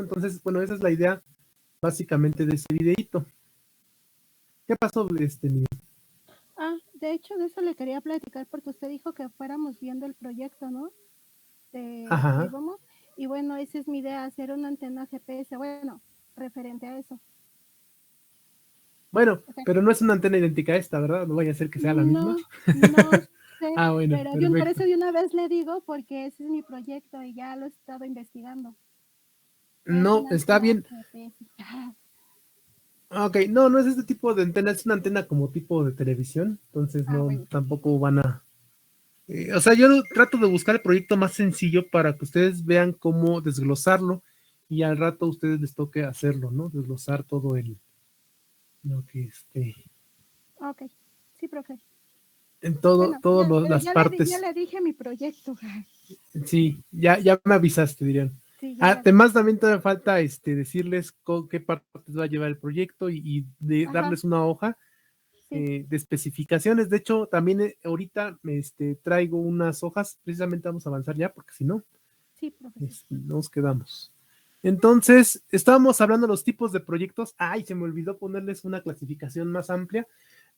Entonces, bueno, esa es la idea básicamente de ese videíto. ¿Qué pasó, Miguel? De hecho, de eso le quería platicar porque usted dijo que fuéramos viendo el proyecto, ¿no? Que Ajá. íbamos. Y bueno, esa es mi idea, hacer una antena GPS, bueno, referente a eso. Bueno, O sea, pero no es una antena idéntica a esta, ¿verdad? No vaya a ser que sea la misma. no sé, Ah, bueno, pero yo por perfecto. eso de una vez le digo porque ese es mi proyecto y ya lo he estado investigando. Es No, una está antena bien. GPS. Ok, no, no es este tipo de antena, es una antena como tipo de televisión, entonces no, Bueno. tampoco van a... o sea, yo trato de buscar el proyecto más sencillo para que ustedes vean cómo desglosarlo y al rato a ustedes les toque hacerlo, ¿no? Desglosar todo lo que Ok, sí, profe. en Bueno, todas pero las ya partes. le dije mi proyecto. Sí, ya me avisaste, dirían. Sí, ya le Además, avisé. también todavía falta decirles qué partes va a llevar el proyecto y Ajá, darles una hoja sí, de especificaciones. De hecho, también ahorita traigo unas hojas, precisamente vamos a avanzar ya, porque si no, sí, profesor. nos quedamos. Entonces, estábamos hablando de los tipos de proyectos. Ay, se me olvidó ponerles una clasificación más amplia.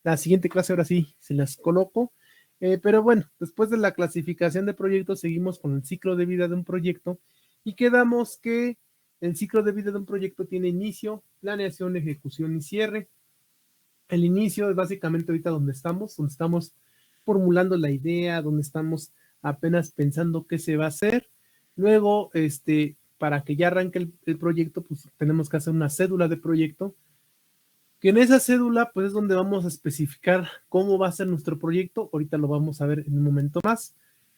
La siguiente clase ahora sí se las coloco. Pero bueno, después de la clasificación de proyectos, seguimos con el ciclo de vida de un proyecto y quedamos que el ciclo de vida de un proyecto tiene inicio, planeación, ejecución y cierre. El inicio es básicamente ahorita donde estamos formulando la idea, donde estamos apenas pensando qué se va a hacer. Luego, para que ya arranque el proyecto, pues tenemos que hacer una cédula de proyecto, que en esa cédula, pues es donde vamos a especificar cómo va a ser nuestro proyecto. Ahorita lo vamos a ver en un momento más.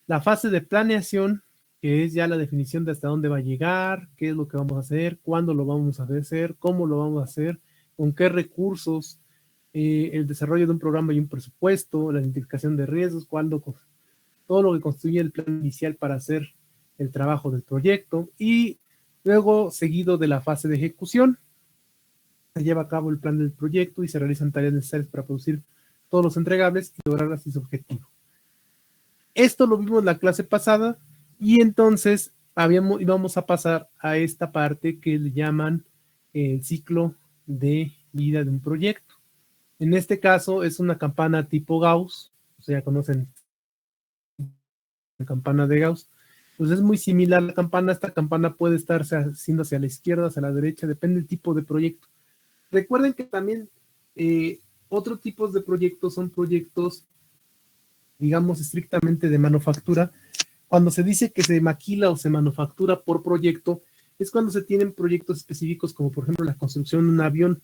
La fase de planeación, que es ya la definición de hasta dónde va a llegar, qué es lo que vamos a hacer, cuándo lo vamos a hacer, cómo lo vamos a hacer, con qué recursos, el desarrollo de un programa y un presupuesto, la identificación de riesgos, todo lo que constituye el plan inicial para hacer el trabajo del proyecto y luego seguido de la fase de ejecución. Se lleva a cabo el plan del proyecto y se realizan tareas necesarias para producir todos los entregables y lograr así su objetivo. Esto lo vimos en la clase pasada y entonces íbamos a pasar a esta parte que le llaman el ciclo de vida de un proyecto. En este caso es una campana tipo Gauss, o sea, ya conocen la campana de Gauss. Pues es muy similar a la campana. Esta campana puede estarse haciendo hacia la izquierda, hacia la derecha, depende del tipo de proyecto. Recuerden que también otros tipos de proyectos son proyectos, digamos, estrictamente de manufactura. Cuando se dice que se maquila o se manufactura por proyecto, es cuando se tienen proyectos específicos, como por ejemplo la construcción de un avión.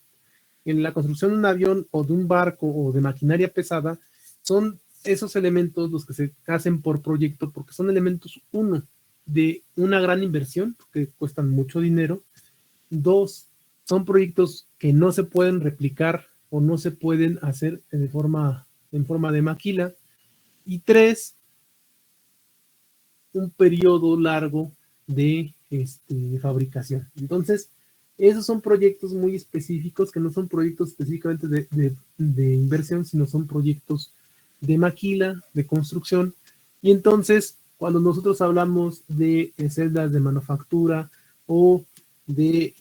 En la construcción de un avión o de un barco o de maquinaria pesada, son esos elementos los que se hacen por proyecto, porque son elementos, uno, de una gran inversión, que cuestan mucho dinero. Dos, son proyectos que no se pueden replicar o no se pueden hacer en forma de maquila. Y tres, un periodo largo de fabricación. Entonces, esos son proyectos muy específicos que no son proyectos específicamente de inversión, sino son proyectos de maquila, de construcción. Y entonces, cuando nosotros hablamos de celdas de manufactura o de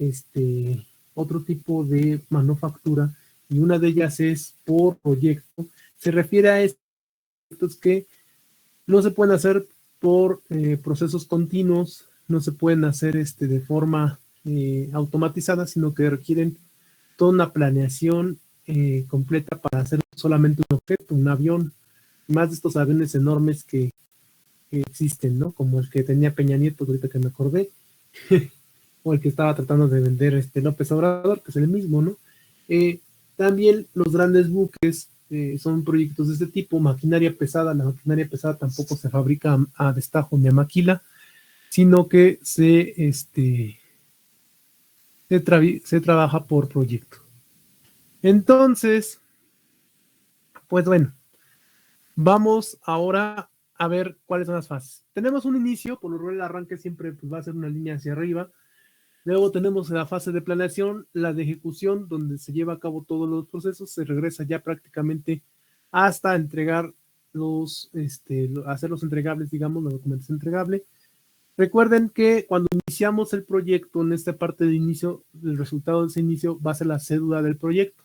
otro tipo de manufactura, y una de ellas es por proyecto, se refiere a estos que no se pueden hacer por procesos continuos, no se pueden hacer de forma automatizada, sino que requieren toda una planeación completa para hacer solamente un objeto, un avión, más de estos aviones enormes que existen, ¿no? Como el que tenía Peña Nieto, ahorita que me acordé, o el que estaba tratando de vender López Obrador, que es el mismo, ¿no? También los grandes buques son proyectos de este tipo, maquinaria pesada. La maquinaria pesada tampoco se fabrica a destajo ni a maquila, sino que se trabaja por proyecto. Entonces, pues bueno, vamos ahora a ver cuáles son las fases. Tenemos un inicio, por lo general el arranque siempre pues, va a ser una línea hacia arriba. Luego tenemos la fase de planeación, la de ejecución, donde se lleva a cabo todos los procesos, se regresa ya prácticamente hasta entregar hacer los entregables, digamos, la documentación entregable. Recuerden que cuando iniciamos el proyecto, en esta parte de inicio, el resultado de ese inicio va a ser la cédula del proyecto.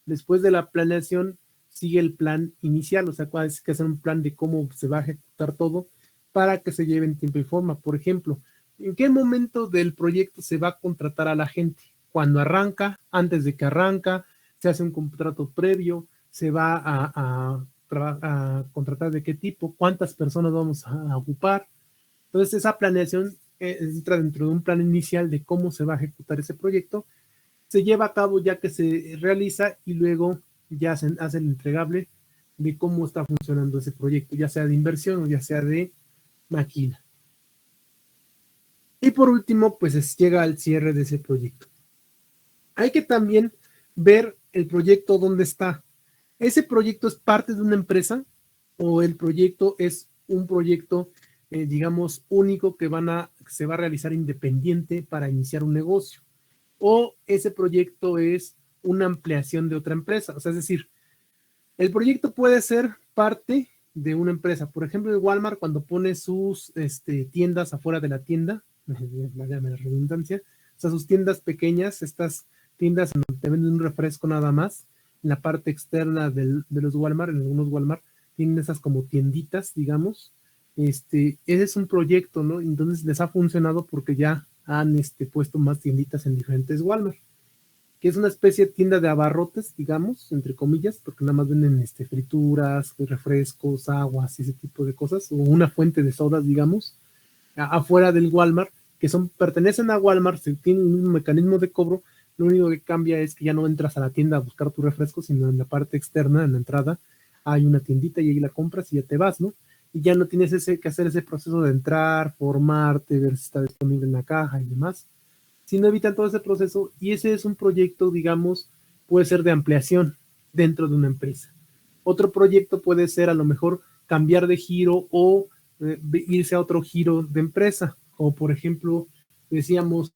Después de la planeación sigue el plan inicial, o sea, hay que hacer un plan de cómo se va a ejecutar todo para que se lleve en tiempo y forma. Por ejemplo, ¿en qué momento del proyecto se va a contratar a la gente? Cuando arranca, antes de que arranca, se hace un contrato previo, se va a contratar de qué tipo, cuántas personas vamos a ocupar. Entonces, esa planeación entra dentro de un plan inicial de cómo se va a ejecutar ese proyecto, se lleva a cabo ya que se realiza y luego ya se hace el entregable de cómo está funcionando ese proyecto, ya sea de inversión o ya sea de maquila. Y por último, pues llega al cierre de ese proyecto. Hay que también ver el proyecto dónde está. ¿Ese proyecto es parte de una empresa o el proyecto es un proyecto, digamos, único que se va a realizar independiente para iniciar un negocio? ¿O ese proyecto es una ampliación de otra empresa? O sea, es decir, el proyecto puede ser parte de una empresa. Por ejemplo, el Walmart cuando pone sus tiendas afuera de la tienda, válgame la redundancia, o sea, sus tiendas pequeñas, estas tiendas en donde te venden un refresco nada más, en la parte externa de los Walmart, en algunos Walmart, tienen esas como tienditas, digamos. Ese es un proyecto, ¿no? Entonces les ha funcionado porque ya han puesto más tienditas en diferentes Walmart, que es una especie de tienda de abarrotes, digamos, entre comillas, porque nada más venden frituras, refrescos, aguas y ese tipo de cosas, o una fuente de sodas, digamos, afuera del Walmart, que pertenecen a Walmart, tienen un mecanismo de cobro, lo único que cambia es que ya no entras a la tienda a buscar tu refresco, sino en la parte externa, en la entrada, hay una tiendita y ahí la compras y ya te vas, ¿no? Y ya no tienes que hacer ese proceso de entrar, formarte, ver si está disponible en la caja y demás, sino evitan todo ese proceso y ese es un proyecto, digamos, puede ser de ampliación dentro de una empresa. Otro proyecto puede ser a lo mejor cambiar de giro o irse a otro giro de empresa, como por ejemplo, decíamos,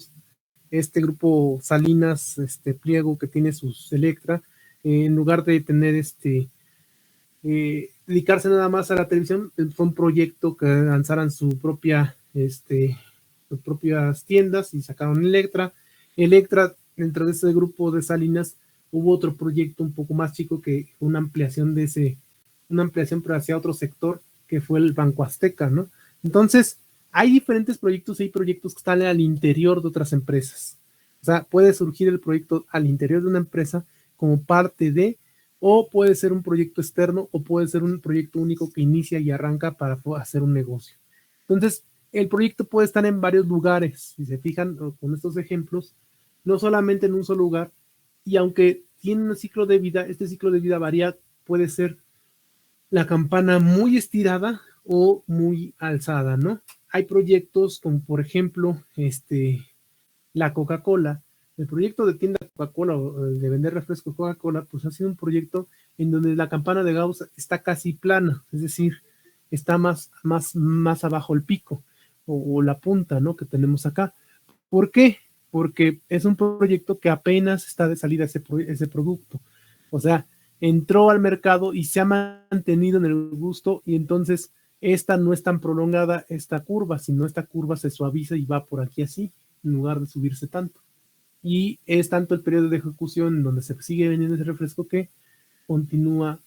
este grupo Salinas, Pliego que tiene sus Electra, en lugar de tener dedicarse nada más a la televisión, fue un proyecto que lanzaran su propia, sus propias tiendas y sacaron Electra. Electra, dentro de ese grupo de Salinas, hubo otro proyecto un poco más chico que una ampliación una ampliación pero hacia otro sector, que fue el Banco Azteca, ¿no? Entonces, hay diferentes proyectos y hay proyectos que están al interior de otras empresas. O sea, puede surgir el proyecto al interior de una empresa como parte de, o puede ser un proyecto externo, o puede ser un proyecto único que inicia y arranca para hacer un negocio. Entonces, el proyecto puede estar en varios lugares, si se fijan con estos ejemplos, no solamente en un solo lugar, y aunque tiene un ciclo de vida, este ciclo de vida varía, puede ser la campana muy estirada o muy alzada, ¿no? Hay proyectos como por ejemplo, la Coca-Cola, el proyecto de tienda Coca-Cola o de vender refresco Coca-Cola, pues ha sido un proyecto en donde la campana de Gauss está casi plana, es decir, está más abajo el pico o la punta, ¿no? Que tenemos acá. ¿Por qué? Porque es un proyecto que apenas está de salida ese producto. O sea, entró al mercado y se ha mantenido en el gusto y entonces esta no es tan prolongada esta curva, sino esta curva se suaviza y va por aquí así, en lugar de subirse tanto. Y es tanto el periodo de ejecución en donde se sigue vendiendo ese refresco que continúa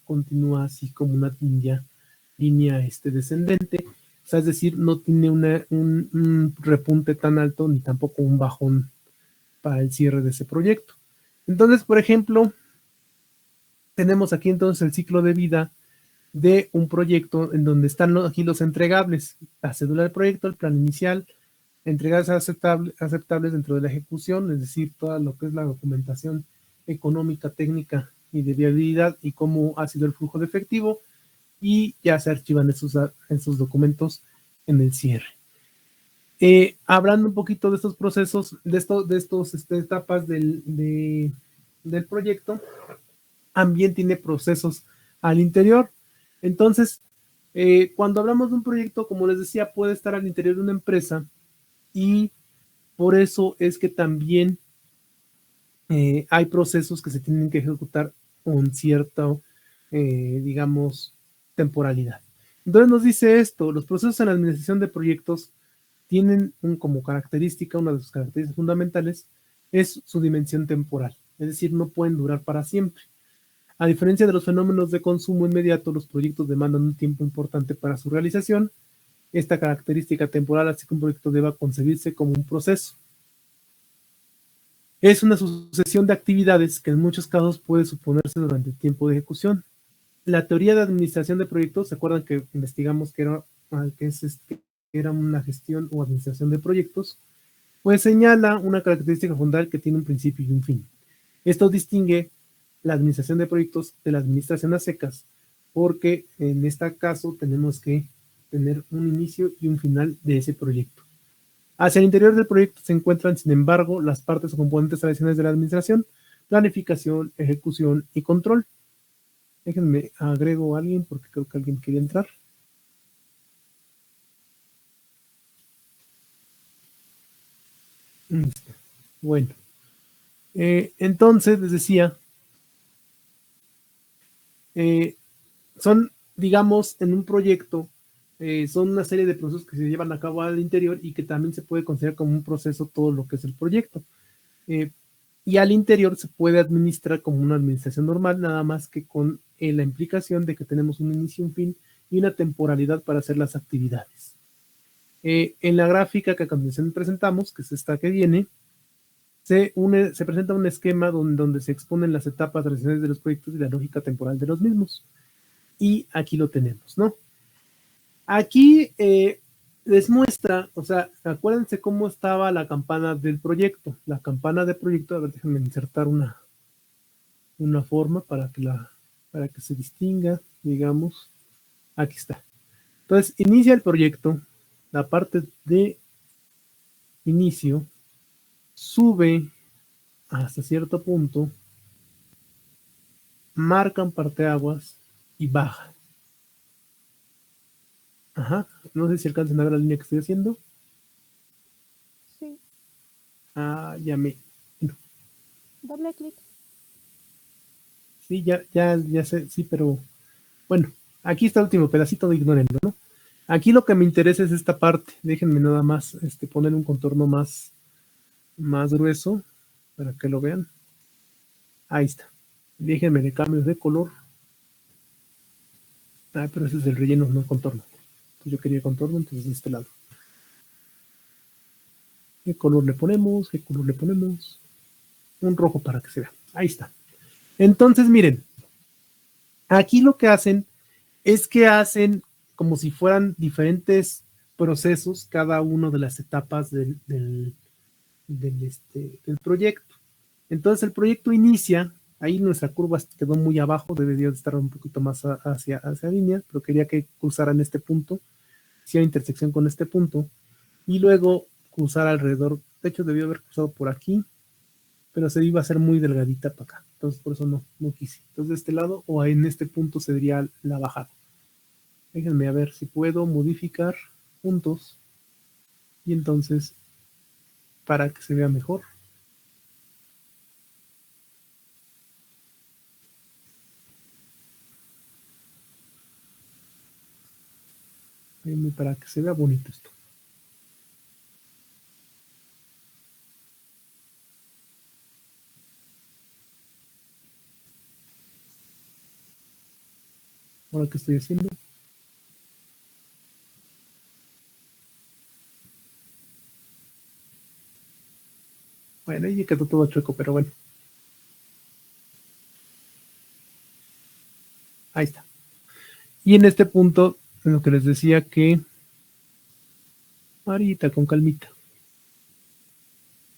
así como una línea descendente. O sea, es decir, no tiene un repunte tan alto ni tampoco un bajón para el cierre de ese proyecto. Entonces, por ejemplo, tenemos aquí entonces el ciclo de vida de un proyecto en donde están aquí los entregables, la cédula del proyecto, el plan inicial, entregas aceptables dentro de la ejecución, es decir, todo lo que es la documentación económica, técnica y de viabilidad y cómo ha sido el flujo de efectivo, y ya se archivan esos documentos en el cierre. Hablando un poquito de estos procesos, de estas etapas del proyecto, también tiene procesos al interior. Entonces, cuando hablamos de un proyecto, como les decía, puede estar al interior de una empresa y por eso es que también hay procesos que se tienen que ejecutar con cierta, digamos, temporalidad. Entonces nos dice esto, los procesos en la administración de proyectos tienen como característica, una de sus características fundamentales, es su dimensión temporal, es decir, no pueden durar para siempre. A diferencia de los fenómenos de consumo inmediato, los proyectos demandan un tiempo importante para su realización. Esta característica temporal hace que un proyecto deba concebirse como un proceso. Es una sucesión de actividades que en muchos casos puede suponerse durante el tiempo de ejecución. La teoría de administración de proyectos, ¿se acuerdan que investigamos que era una gestión o administración de proyectos? Pues señala una característica fundamental que tiene un principio y un fin. Esto distingue la administración de proyectos de la administración a secas, porque en este caso tenemos que tener un inicio y un final de ese proyecto. Hacia el interior del proyecto se encuentran, sin embargo, las partes o componentes tradicionales de la administración: planificación, ejecución y control. Déjenme agrego a alguien porque creo que alguien quiere entrar. Bueno, entonces les decía, son, digamos, en un proyecto, son una serie de procesos que se llevan a cabo al interior y que también se puede considerar como un proceso todo lo que es el proyecto. Y al interior se puede administrar como una administración normal, nada más que con la implicación de que tenemos un inicio, un fin y una temporalidad para hacer las actividades. En la gráfica que a continuación presentamos, que es esta que viene, se presenta un esquema donde se exponen las etapas tradicionales de los proyectos y la lógica temporal de los mismos. Y aquí lo tenemos, ¿no? Aquí les muestra, o sea, acuérdense cómo estaba la campana del proyecto. La campana de proyecto, a ver, déjenme insertar una forma para que se distinga, digamos. Aquí está. Entonces, inicia el proyecto, la parte de inicio, sube hasta cierto punto, marca un parteaguas y baja. Ajá, no sé si alcanzan a ver la línea que estoy haciendo. Sí. Ah, ya me... No. Doble clic. Sí, ya sé, sí, pero bueno, aquí está el último pedacito, de ignórenlo, ¿no? Aquí lo que me interesa es esta parte. Déjenme nada más poner un contorno más grueso para que lo vean. Ahí está. Déjenme de cambios de color. Ah, pero ese es el relleno, no el contorno. Entonces yo quería contorno, entonces de este lado. ¿Qué color le ponemos? ¿Qué color le ponemos? Un rojo para que se vea. Ahí está. Entonces, miren, aquí lo que hacen es que hacen como si fueran diferentes procesos cada una de las etapas del proyecto. Entonces el proyecto inicia, ahí nuestra curva quedó muy abajo, debería de estar un poquito más hacia línea, pero quería que cruzaran este punto, hiciera intersección con este punto, y luego cruzar alrededor. De hecho debió haber cruzado por aquí, pero se iba a hacer muy delgadita para acá, entonces por eso no quise. Entonces de este lado o en este punto se diría la bajada. Déjenme a ver si puedo modificar puntos y entonces para que se vea mejor. Para que se vea bonito esto. Ahora que estoy haciendo. Bueno, ahí quedó todo chueco, pero bueno. Ahí está. Y en este punto, en lo que les decía que ahorita con calmita.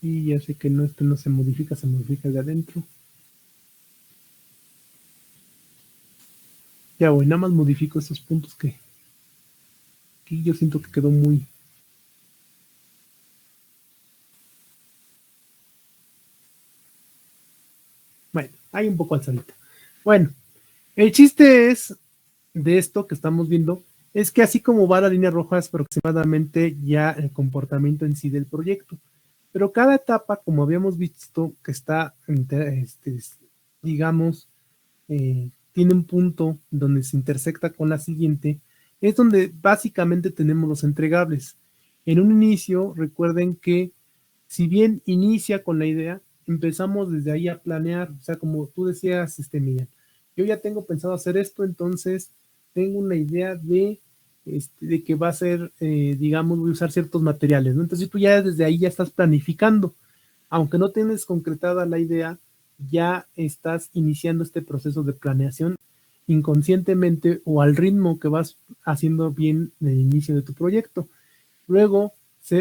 Y ya sé que no, esto no se modifica de adentro. Ya voy, nada más modifico estos puntos que yo siento que quedó muy... Bueno, hay un poco alzadita. Bueno, el chiste es de esto que estamos viendo, es que así como va la línea roja es aproximadamente ya el comportamiento en sí del proyecto. Pero cada etapa, como habíamos visto, que está, digamos, tiene un punto donde se intersecta con la siguiente, es donde básicamente tenemos los entregables. En un inicio, recuerden que si bien inicia con la idea, empezamos desde ahí a planear, o sea, como tú decías, Miguel, yo ya tengo pensado hacer esto, entonces tengo una idea de que va a ser, digamos, voy a usar ciertos materiales, ¿no? Entonces tú ya desde ahí ya estás planificando, aunque no tienes concretada la idea, ya estás iniciando este proceso de planeación inconscientemente o al ritmo que vas haciendo bien el inicio de tu proyecto. Luego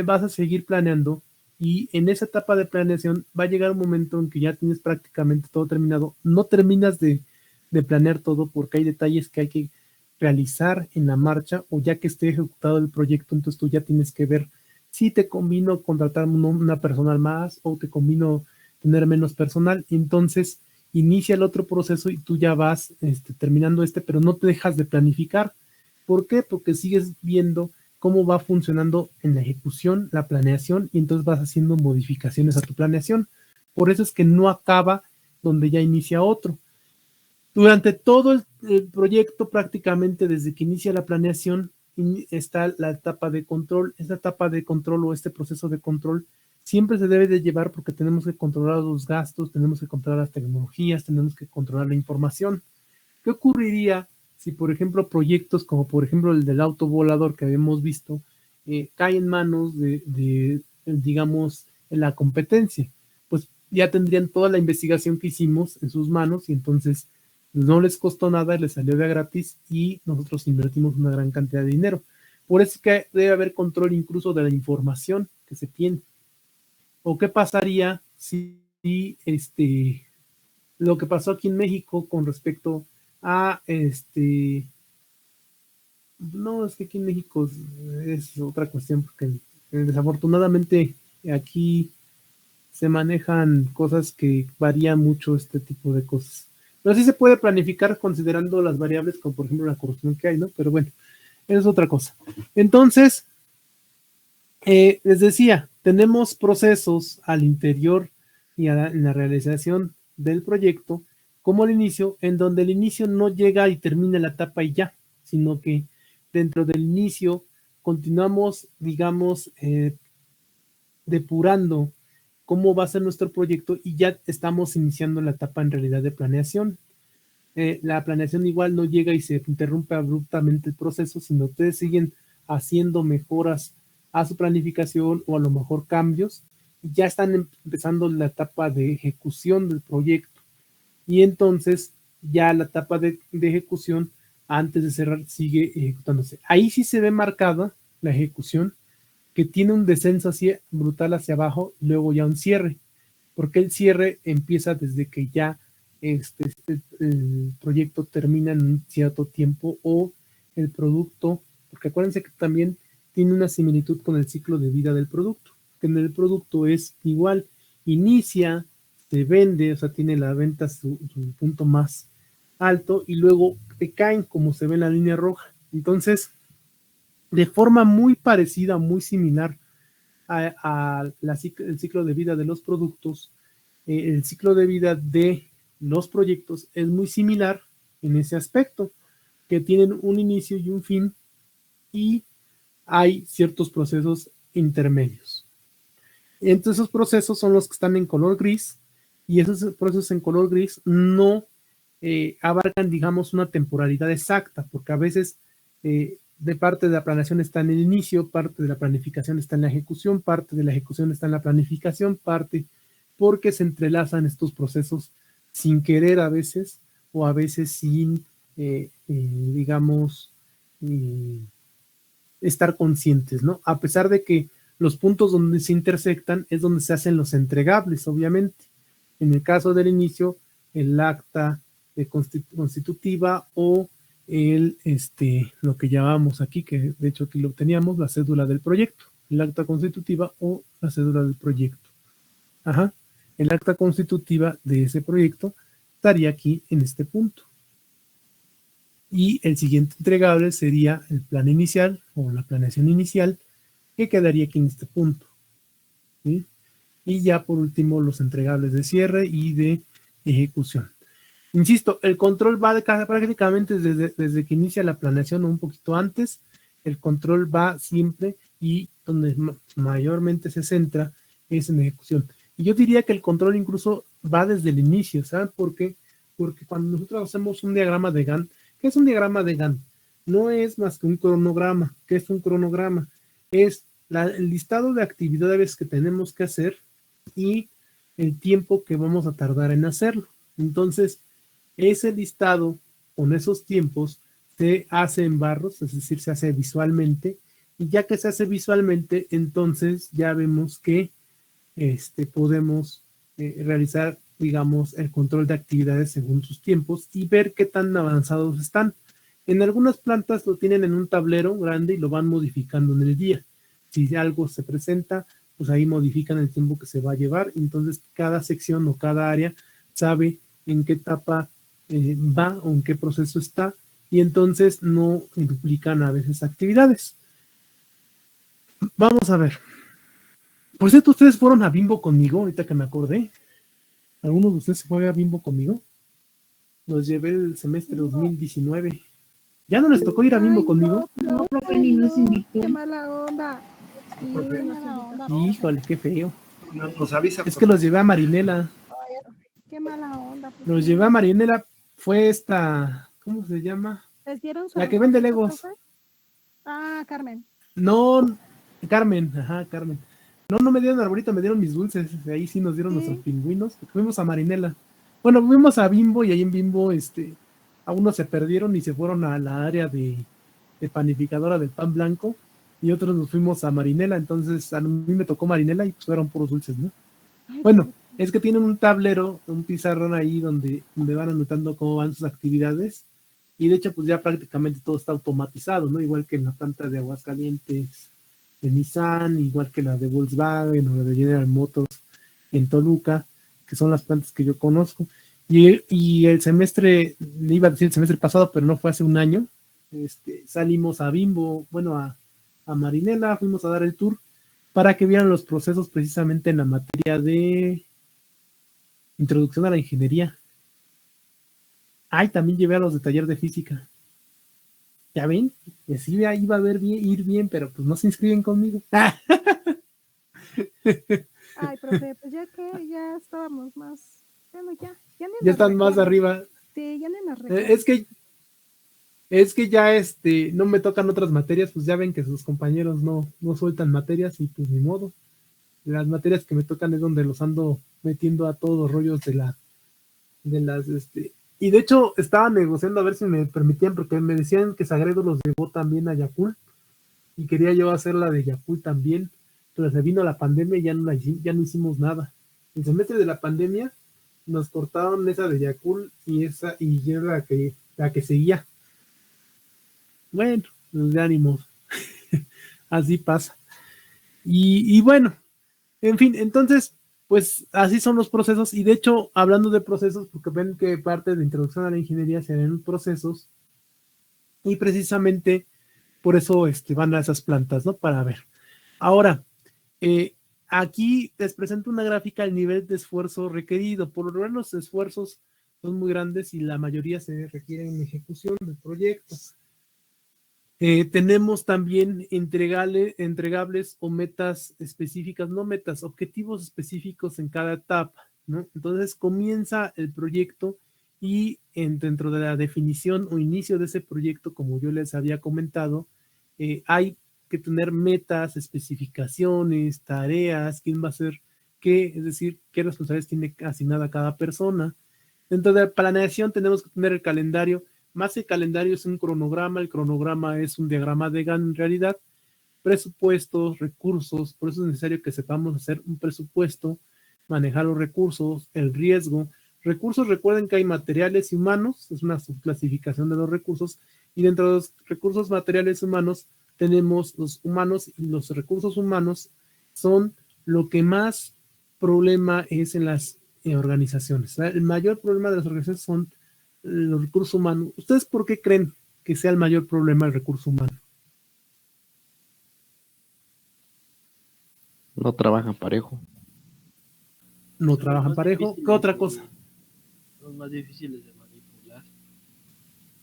vas a seguir planeando y en esa etapa de planeación va a llegar un momento en que ya tienes prácticamente todo terminado. No terminas de planear todo porque hay detalles que hay que realizar en la marcha o ya que esté ejecutado el proyecto, entonces tú ya tienes que ver si te convino contratar una personal más o te convino tener menos personal. Entonces inicia el otro proceso y tú ya vas terminando pero no te dejas de planificar. ¿Por qué? Porque sigues viendo cómo va funcionando en la ejecución, la planeación, y entonces vas haciendo modificaciones a tu planeación. Por eso es que no acaba donde ya inicia otro. Durante todo el proyecto, prácticamente desde que inicia la planeación, está la etapa de control. Esta etapa de control o este proceso de control siempre se debe de llevar porque tenemos que controlar los gastos, tenemos que controlar las tecnologías, tenemos que controlar la información. ¿Qué ocurriría si, por ejemplo, proyectos como, por ejemplo, el del auto volador que habíamos visto, cae en manos digamos, en la competencia? Pues ya tendrían toda la investigación que hicimos en sus manos y entonces no les costó nada, les salió de gratis y nosotros invertimos una gran cantidad de dinero. Por eso es que debe haber control incluso de la información que se tiene. ¿O qué pasaría si lo que pasó aquí en México con respecto a no, es que aquí en México es otra cuestión porque desafortunadamente aquí se manejan cosas que varían mucho este tipo de cosas. Pero sí se puede planificar considerando las variables como por ejemplo la corrupción que hay, ¿no? Pero bueno, eso es otra cosa. Entonces, les decía, tenemos procesos al interior y en la realización del proyecto, como el inicio, en donde el inicio no llega y termina la etapa y ya, sino que dentro del inicio continuamos, digamos, depurando cómo va a ser nuestro proyecto y ya estamos iniciando la etapa en realidad de planeación. La planeación igual no llega y se interrumpe abruptamente el proceso, sino ustedes siguen haciendo mejoras a su planificación o a lo mejor cambios y ya están empezando la etapa de ejecución del proyecto y entonces ya la etapa de ejecución antes de cerrar sigue ejecutándose. Ahí sí se ve marcada la ejecución que tiene un descenso así brutal hacia abajo y luego ya un cierre, porque el cierre empieza desde que ya el proyecto termina en un cierto tiempo o el producto, porque acuérdense que también tiene una similitud con el ciclo de vida del producto, que en el producto es igual, inicia, se vende, o sea, tiene la venta su punto más alto y luego te caen como se ve en la línea roja. Entonces, de forma muy parecida, muy similar el ciclo de vida de los productos, el ciclo de vida de los proyectos es muy similar en ese aspecto, que tienen un inicio y un fin y hay ciertos procesos intermedios. Entonces esos procesos son los que están en color gris y esos procesos en color gris no abarcan, digamos, una temporalidad exacta, porque a veces de parte de la planeación está en el inicio, parte de la planificación está en la ejecución, parte de la ejecución está en la planificación, parte porque se entrelazan estos procesos sin querer a veces o a veces sin, digamos, estar conscientes, ¿no? A pesar de que los puntos donde se intersectan es donde se hacen los entregables, obviamente. En el caso del inicio, el acta constitutiva o lo que llamamos aquí, que de hecho aquí lo teníamos, la cédula del proyecto, el acta constitutiva o la cédula del proyecto. Ajá. El acta constitutiva de ese proyecto estaría aquí en este punto. Y el siguiente entregable sería el plan inicial o la planeación inicial, que quedaría aquí en este punto. ¿Sí? Y ya por último los entregables de cierre y de ejecución. Insisto, el control va prácticamente desde que inicia la planeación o un poquito antes. El control va siempre y donde mayormente se centra es en ejecución. Y yo diría que el control incluso va desde el inicio, ¿saben por qué? Porque cuando nosotros hacemos un diagrama de Gantt, ¿qué es un diagrama de Gantt? No es más que un cronograma. ¿Qué es un cronograma? Es el listado de actividades que tenemos que hacer y el tiempo que vamos a tardar en hacerlo. Entonces, ese listado con esos tiempos se hace en barros, es decir, se hace visualmente, y ya que se hace visualmente, entonces ya vemos que podemos realizar, digamos, el control de actividades según sus tiempos y ver qué tan avanzados están. En algunas plantas lo tienen en un tablero grande y lo van modificando en el día. Si algo se presenta, pues ahí modifican el tiempo que se va a llevar. Entonces, cada sección o cada área sabe en qué etapa va o en qué proceso está, y entonces no duplican a veces actividades. Vamos a ver. Por cierto, ustedes fueron a Bimbo conmigo, ahorita que me acordé. ¿Alguno de ustedes se fue a Bimbo conmigo? Los llevé el semestre 2019. ¿Ya no les tocó ir a Bimbo conmigo? No, profe, ni nos invitó. Qué mala onda. Sí, Profe. nos invitó. Híjole, qué feo. Nos avisa. Es que los llevé a Marinela. Qué mala onda. pues, Los sí. llevé a Marinela. Fue esta, ¿cómo se llama? ¿Les dieron su La que vende arbolito, Legos. profe? Ah, Carmen. No, Carmen, ajá, Carmen. No me dieron arbolito, me dieron mis dulces. Ahí sí nos dieron Sí. nuestros pingüinos. Fuimos a Marinela. Bueno, fuimos a Bimbo y ahí en Bimbo, a unos se perdieron y se fueron a la área de panificadora del pan blanco, y otros nos fuimos a Marinela. Entonces a mí me tocó Marinela y pues fueron puros dulces, ¿no? Ay, Bueno, es que tienen un tablero, un pizarrón ahí donde van anotando cómo van sus actividades, y de hecho pues ya prácticamente todo está automatizado, ¿no? Igual que en la planta de Aguascalientes de Nissan, igual que la de Volkswagen o la de General Motors en Toluca, que son las plantas que yo conozco. Y el semestre, le iba a decir el semestre pasado, pero no fue hace un año, salimos a Bimbo, bueno, a Marinela, fuimos a dar el tour para que vieran los procesos precisamente en la materia de introducción a la ingeniería. Ay, también llevé a los de taller de física. ¿Ya ven? Y así iba a ir bien, pero pues no se inscriben conmigo. Ay, profe, pues ya que ya estábamos más. Bueno, ya ni Ya nos están más recuerdo. arriba. Sí, ya ni nos recuerdo. Es que ya no me tocan otras materias, pues ya ven que sus compañeros no sueltan materias y pues ni modo. Las materias que me tocan es donde los ando metiendo a todos los rollos de las y de hecho estaba negociando a ver si me permitían, porque me decían que Sagredo los llevó también a Yakult y quería yo hacer la de Yakult también, pero se vino la pandemia y ya no hicimos nada. El semestre de la pandemia nos cortaron esa de Yakult y ya la que seguía. Bueno, pues de ánimos. Así pasa. Y bueno, en fin, entonces, pues así son los procesos. Y de hecho, hablando de procesos, porque ven que parte de introducción a la ingeniería se ven procesos, y precisamente por eso van a esas plantas, ¿no? Para ver. Ahora, aquí les presento una gráfica del nivel de esfuerzo requerido. Por lo general, los esfuerzos son muy grandes y la mayoría se requieren en ejecución del proyecto. Tenemos también entregables o metas específicas, no metas, objetivos específicos en cada etapa, ¿no? Entonces comienza el proyecto y dentro de la definición o inicio de ese proyecto, como yo les había comentado, hay que tener metas, especificaciones, tareas, quién va a hacer qué, es decir, qué responsabilidades tiene asignada cada persona. Dentro de la planeación tenemos que tener el calendario. Más el calendario es un cronograma, el cronograma es un diagrama de Gantt en realidad, presupuestos, recursos, por eso es necesario que sepamos hacer un presupuesto, manejar los recursos, el riesgo. Recursos, recuerden que hay materiales y humanos, es una subclasificación de los recursos, y dentro de los recursos materiales humanos tenemos los humanos, y los recursos humanos son lo que más problema es en las organizaciones. El mayor problema de las organizaciones son los recursos humanos. ¿Ustedes por qué creen que sea el mayor problema el recurso humano? No trabajan parejo. No trabajan parejo. ¿Qué otra cosa? Son más difíciles de manipular.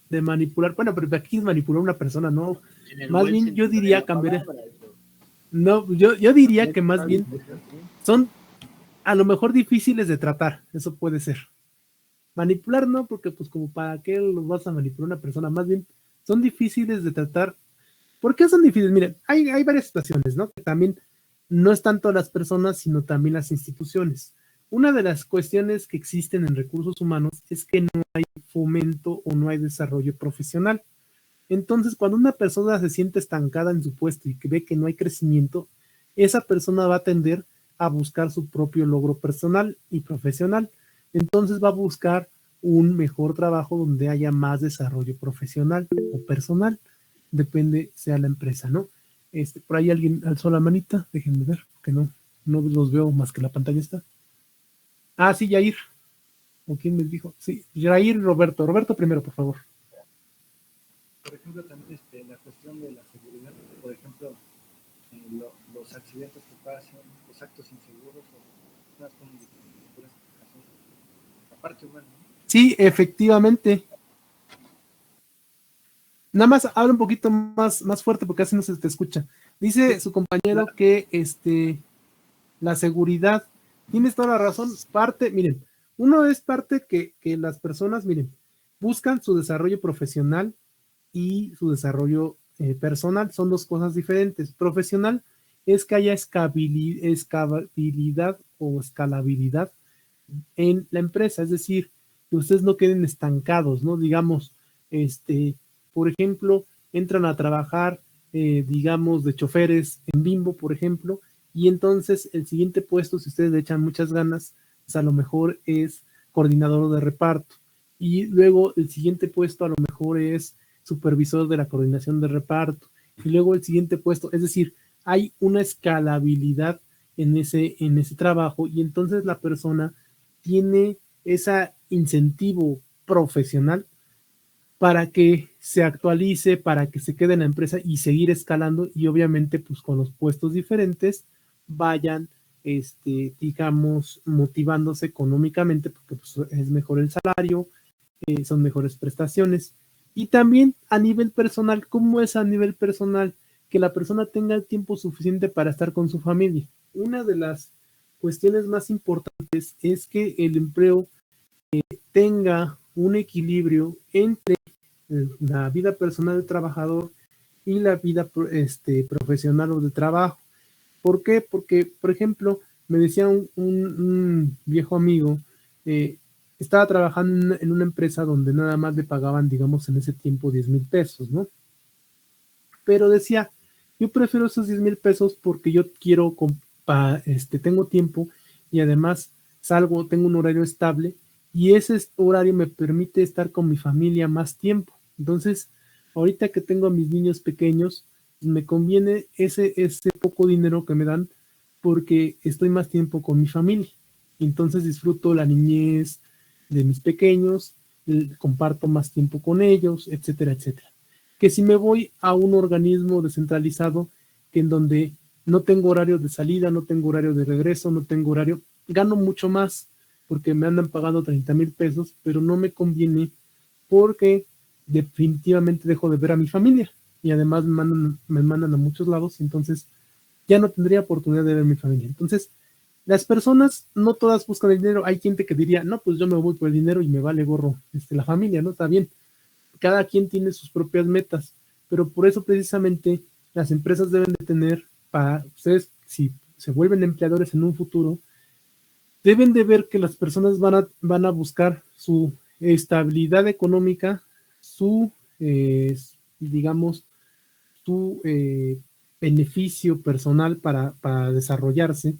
De manipular. Bueno, pero aquí es manipular a una persona, ¿no? En el Más buen bien sentido yo de diría la cambiar. palabra, eso. No, yo diría que más bien son a lo mejor difíciles de tratar, eso puede ser. Manipular no, porque pues como para qué los vas a manipular a una persona, más bien son difíciles de tratar. ¿Por qué son difíciles? Miren, hay varias situaciones, ¿no? Que también no es tanto las personas, sino también las instituciones. Una de las cuestiones que existen en recursos humanos es que no hay fomento o no hay desarrollo profesional. Entonces, cuando una persona se siente estancada en su puesto y que ve que no hay crecimiento, esa persona va a tender a buscar su propio logro personal y profesional. Entonces va a buscar un mejor trabajo donde haya más desarrollo profesional o personal, depende sea la empresa, ¿no? Por ahí alguien alzó la manita, déjenme ver, que no los veo más que la pantalla está. Ah, sí, Yair. ¿O quién me dijo? Sí, Yair y Roberto. Roberto primero, por favor. Por ejemplo, también la cuestión de la seguridad, por ejemplo, los accidentes que pasan, los actos inseguros, o más con aparte, bueno. Sí, efectivamente. Nada más habla un poquito más fuerte porque así no se te escucha. Dice su compañero que la seguridad, tienes toda la razón, miren, uno es parte que las personas, miren, buscan su desarrollo profesional y su desarrollo personal, son dos cosas diferentes. Profesional es que haya escalabilidad o escalabilidad en la empresa, es decir, que ustedes no queden estancados, ¿no? Digamos, por ejemplo, entran a trabajar, digamos, de choferes en Bimbo, por ejemplo, y entonces el siguiente puesto, si ustedes le echan muchas ganas, pues a lo mejor es coordinador de reparto. Y luego el siguiente puesto a lo mejor es supervisor de la coordinación de reparto. Y luego el siguiente puesto, es decir, hay una escalabilidad en ese trabajo y entonces la persona tiene ese incentivo profesional para que se actualice, para que se quede en la empresa y seguir escalando y obviamente pues con los puestos diferentes vayan, digamos, motivándose económicamente porque pues, es mejor el salario, son mejores prestaciones. Y también a nivel personal, ¿cómo es a nivel personal? Que la persona tenga el tiempo suficiente para estar con su familia. Una de las cuestiones más importantes es que el empleo tenga un equilibrio entre la vida personal del trabajador y la vida profesional o de trabajo. ¿Por qué? Porque, por ejemplo, me decía un viejo amigo, estaba trabajando en una empresa donde nada más le pagaban, digamos, en ese tiempo 10,000 pesos, ¿no? Pero decía, yo prefiero esos 10,000 pesos porque yo quiero, tengo tiempo y además salgo, tengo un horario estable y ese horario me permite estar con mi familia más tiempo. Entonces, ahorita que tengo a mis niños pequeños, me conviene ese poco dinero que me dan porque estoy más tiempo con mi familia. Entonces disfruto la niñez de mis pequeños, comparto más tiempo con ellos, etcétera, etcétera. Que si me voy a un organismo descentralizado que en donde no tengo horario de salida, no tengo horario de regreso, no tengo horario, gano mucho más porque me andan pagando 30,000 pesos, pero no me conviene porque definitivamente dejo de ver a mi familia y además me mandan a muchos lados, entonces ya no tendría oportunidad de ver a mi familia. Entonces, las personas no todas buscan el dinero. Hay gente que diría, no, pues yo me voy por el dinero y me vale gorro la familia, ¿no? Está bien. Cada quien tiene sus propias metas, pero por eso precisamente las empresas deben de tener, para ustedes, si se vuelven empleadores en un futuro, deben de ver que las personas van a buscar su estabilidad económica, su, digamos, su beneficio personal para desarrollarse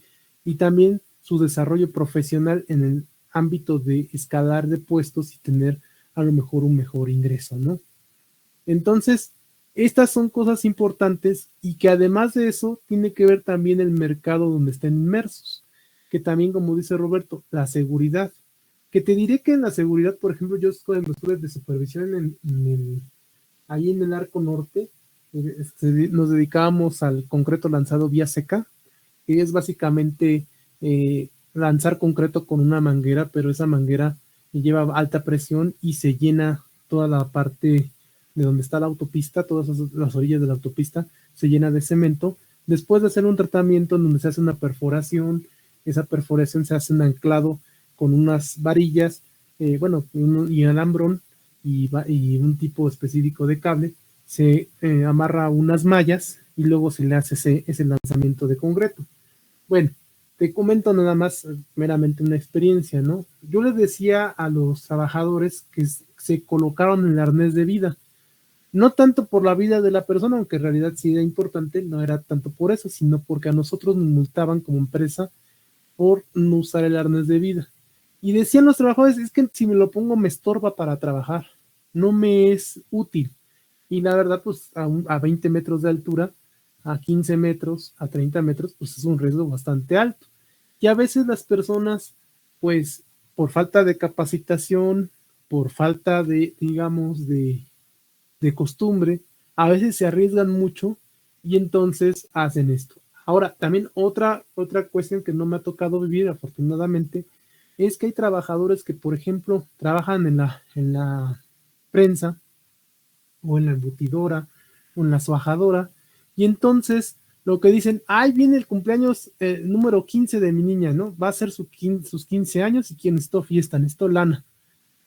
y también su desarrollo profesional en el ámbito de escalar de puestos y tener a lo mejor un mejor ingreso, ¿no? Entonces, estas son cosas importantes y que además de eso tiene que ver también el mercado donde estén inmersos, que también, como dice Roberto, la seguridad, que te diré que en la seguridad, por ejemplo, yo cuando estuve de supervisión ahí en el Arco Norte, nos dedicábamos al concreto lanzado vía seca, que es básicamente lanzar concreto con una manguera, pero esa manguera lleva alta presión y se llena toda la parte de donde está la autopista, todas las orillas de la autopista se llena de cemento Después de hacer un tratamiento en donde se hace una perforación, esa perforación se hace un anclado con unas varillas, y alambrón y un tipo específico de cable, se amarra unas mallas y luego se le hace ese lanzamiento de concreto. Bueno, te comento nada más meramente una experiencia, ¿no? Yo les decía a los trabajadores que se colocaron el arnés de vida, no tanto por la vida de la persona, aunque en realidad sí era importante, no era tanto por eso, sino porque a nosotros nos multaban como empresa por no usar el arnés de vida. Y decían los trabajadores, es que si me lo pongo me estorba para trabajar, no me es útil. Y la verdad, pues a 20 metros de altura, a 15 metros, a 30 metros, pues es un riesgo bastante alto. Y a veces las personas, pues por falta de capacitación, por falta de, digamos, de costumbre, a veces se arriesgan mucho y entonces hacen esto. Ahora, también otra cuestión que no me ha tocado vivir, afortunadamente, es que hay trabajadores que, por ejemplo, trabajan en la prensa o en la embutidora o en la suajadora, y entonces lo que dicen, ay, viene el cumpleaños número 15 de mi niña, ¿no? Va a ser sus 15 años y quién necesito fiesta, necesito lana.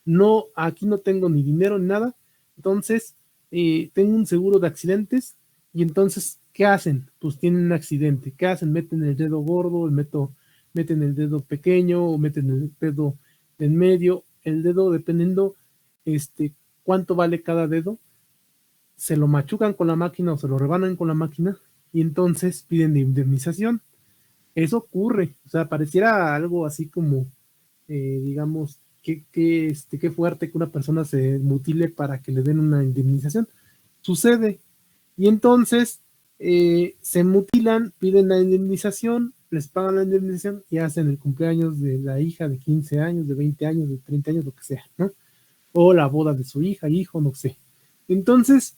No, aquí no tengo ni dinero ni nada, entonces tengo un seguro de accidentes y entonces, ¿qué hacen? Pues tienen un accidente. ¿Qué hacen? Meten el dedo gordo, meten el dedo pequeño o meten el dedo en medio. El dedo, dependiendo cuánto vale cada dedo, se lo machucan con la máquina o se lo rebanan con la máquina y entonces piden de indemnización. Eso ocurre, o sea, pareciera algo así como, digamos, qué fuerte que una persona se mutile para que le den una indemnización. Sucede. Y entonces se mutilan, piden la indemnización, les pagan la indemnización y hacen el cumpleaños de la hija de 15 años, de 20 años, de 30 años, lo que sea, ¿no? O la boda de su hija, hijo, no sé. Entonces,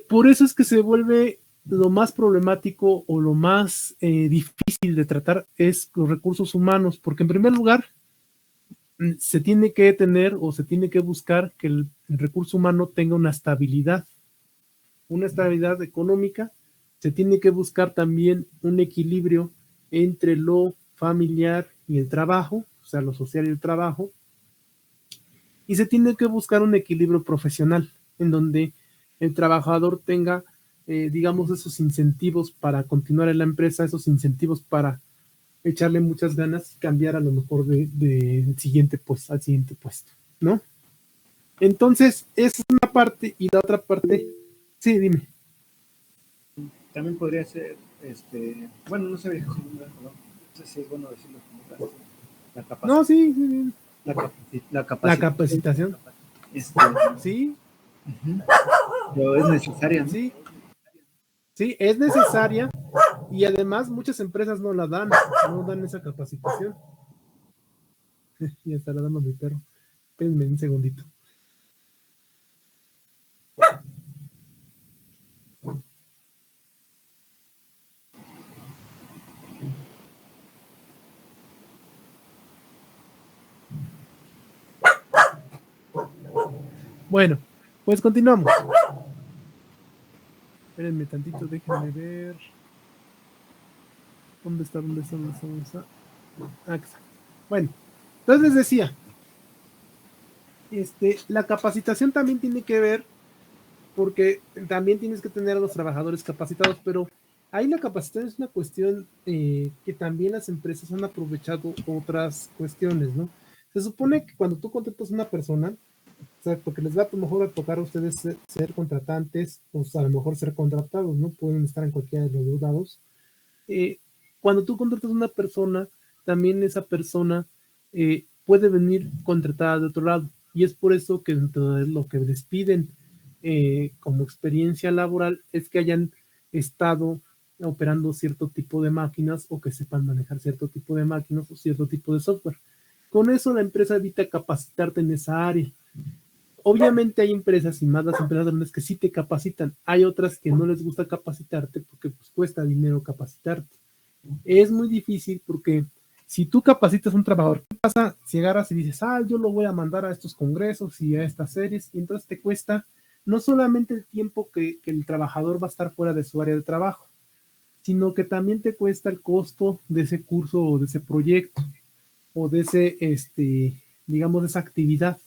por eso es que se vuelve lo más problemático o lo más difícil de tratar es los recursos humanos, porque en primer lugar, se tiene que tener o se tiene que buscar que el recurso humano tenga una estabilidad económica, se tiene que buscar también un equilibrio entre lo familiar y el trabajo, o sea, lo social y el trabajo, y se tiene que buscar un equilibrio profesional en donde el trabajador tenga, digamos, esos incentivos para continuar en la empresa, esos incentivos para echarle muchas ganas y cambiar a lo mejor al siguiente puesto, ¿no? Entonces, esa es una parte y la otra parte, sí, dime. También podría ser, bueno, no sabía cómo, no sé si es bueno decirlo como la capacidad. No, sí. La capacitación. Sí. Pero es necesaria, ¿no? Sí, es necesaria y además muchas empresas no dan esa capacitación. Y está la dando mi perro. Espérenme un segundito. Bueno, pues continuamos. Espérenme tantito, déjenme ver. ¿Dónde está? Ah, bueno, entonces les decía, la capacitación también tiene que ver, porque también tienes que tener a los trabajadores capacitados, pero ahí la capacitación es una cuestión que también las empresas han aprovechado otras cuestiones, ¿no? Se supone que cuando tú contratas a una persona, o sea, porque les va a lo mejor a tocar a ustedes ser contratantes, o sea, a lo mejor ser contratados, ¿no? Pueden estar en cualquiera de los dos lados. Cuando tú contratas a una persona, también esa persona puede venir contratada de otro lado. Y es por eso que dentro de lo que les piden como experiencia laboral es que hayan estado operando cierto tipo de máquinas o que sepan manejar cierto tipo de máquinas o cierto tipo de software. Con eso la empresa evita capacitarte en esa área. Obviamente hay empresas y más las empresas grandes que sí te capacitan. Hay otras que no les gusta capacitarte porque pues cuesta dinero capacitarte. Es muy difícil porque si tú capacitas a un trabajador, ¿qué pasa si agarras y dices, yo lo voy a mandar a estos congresos y a estas series? Y entonces te cuesta no solamente el tiempo que el trabajador va a estar fuera de su área de trabajo, sino que también te cuesta el costo de ese curso o de ese proyecto o de digamos, de esa actividad.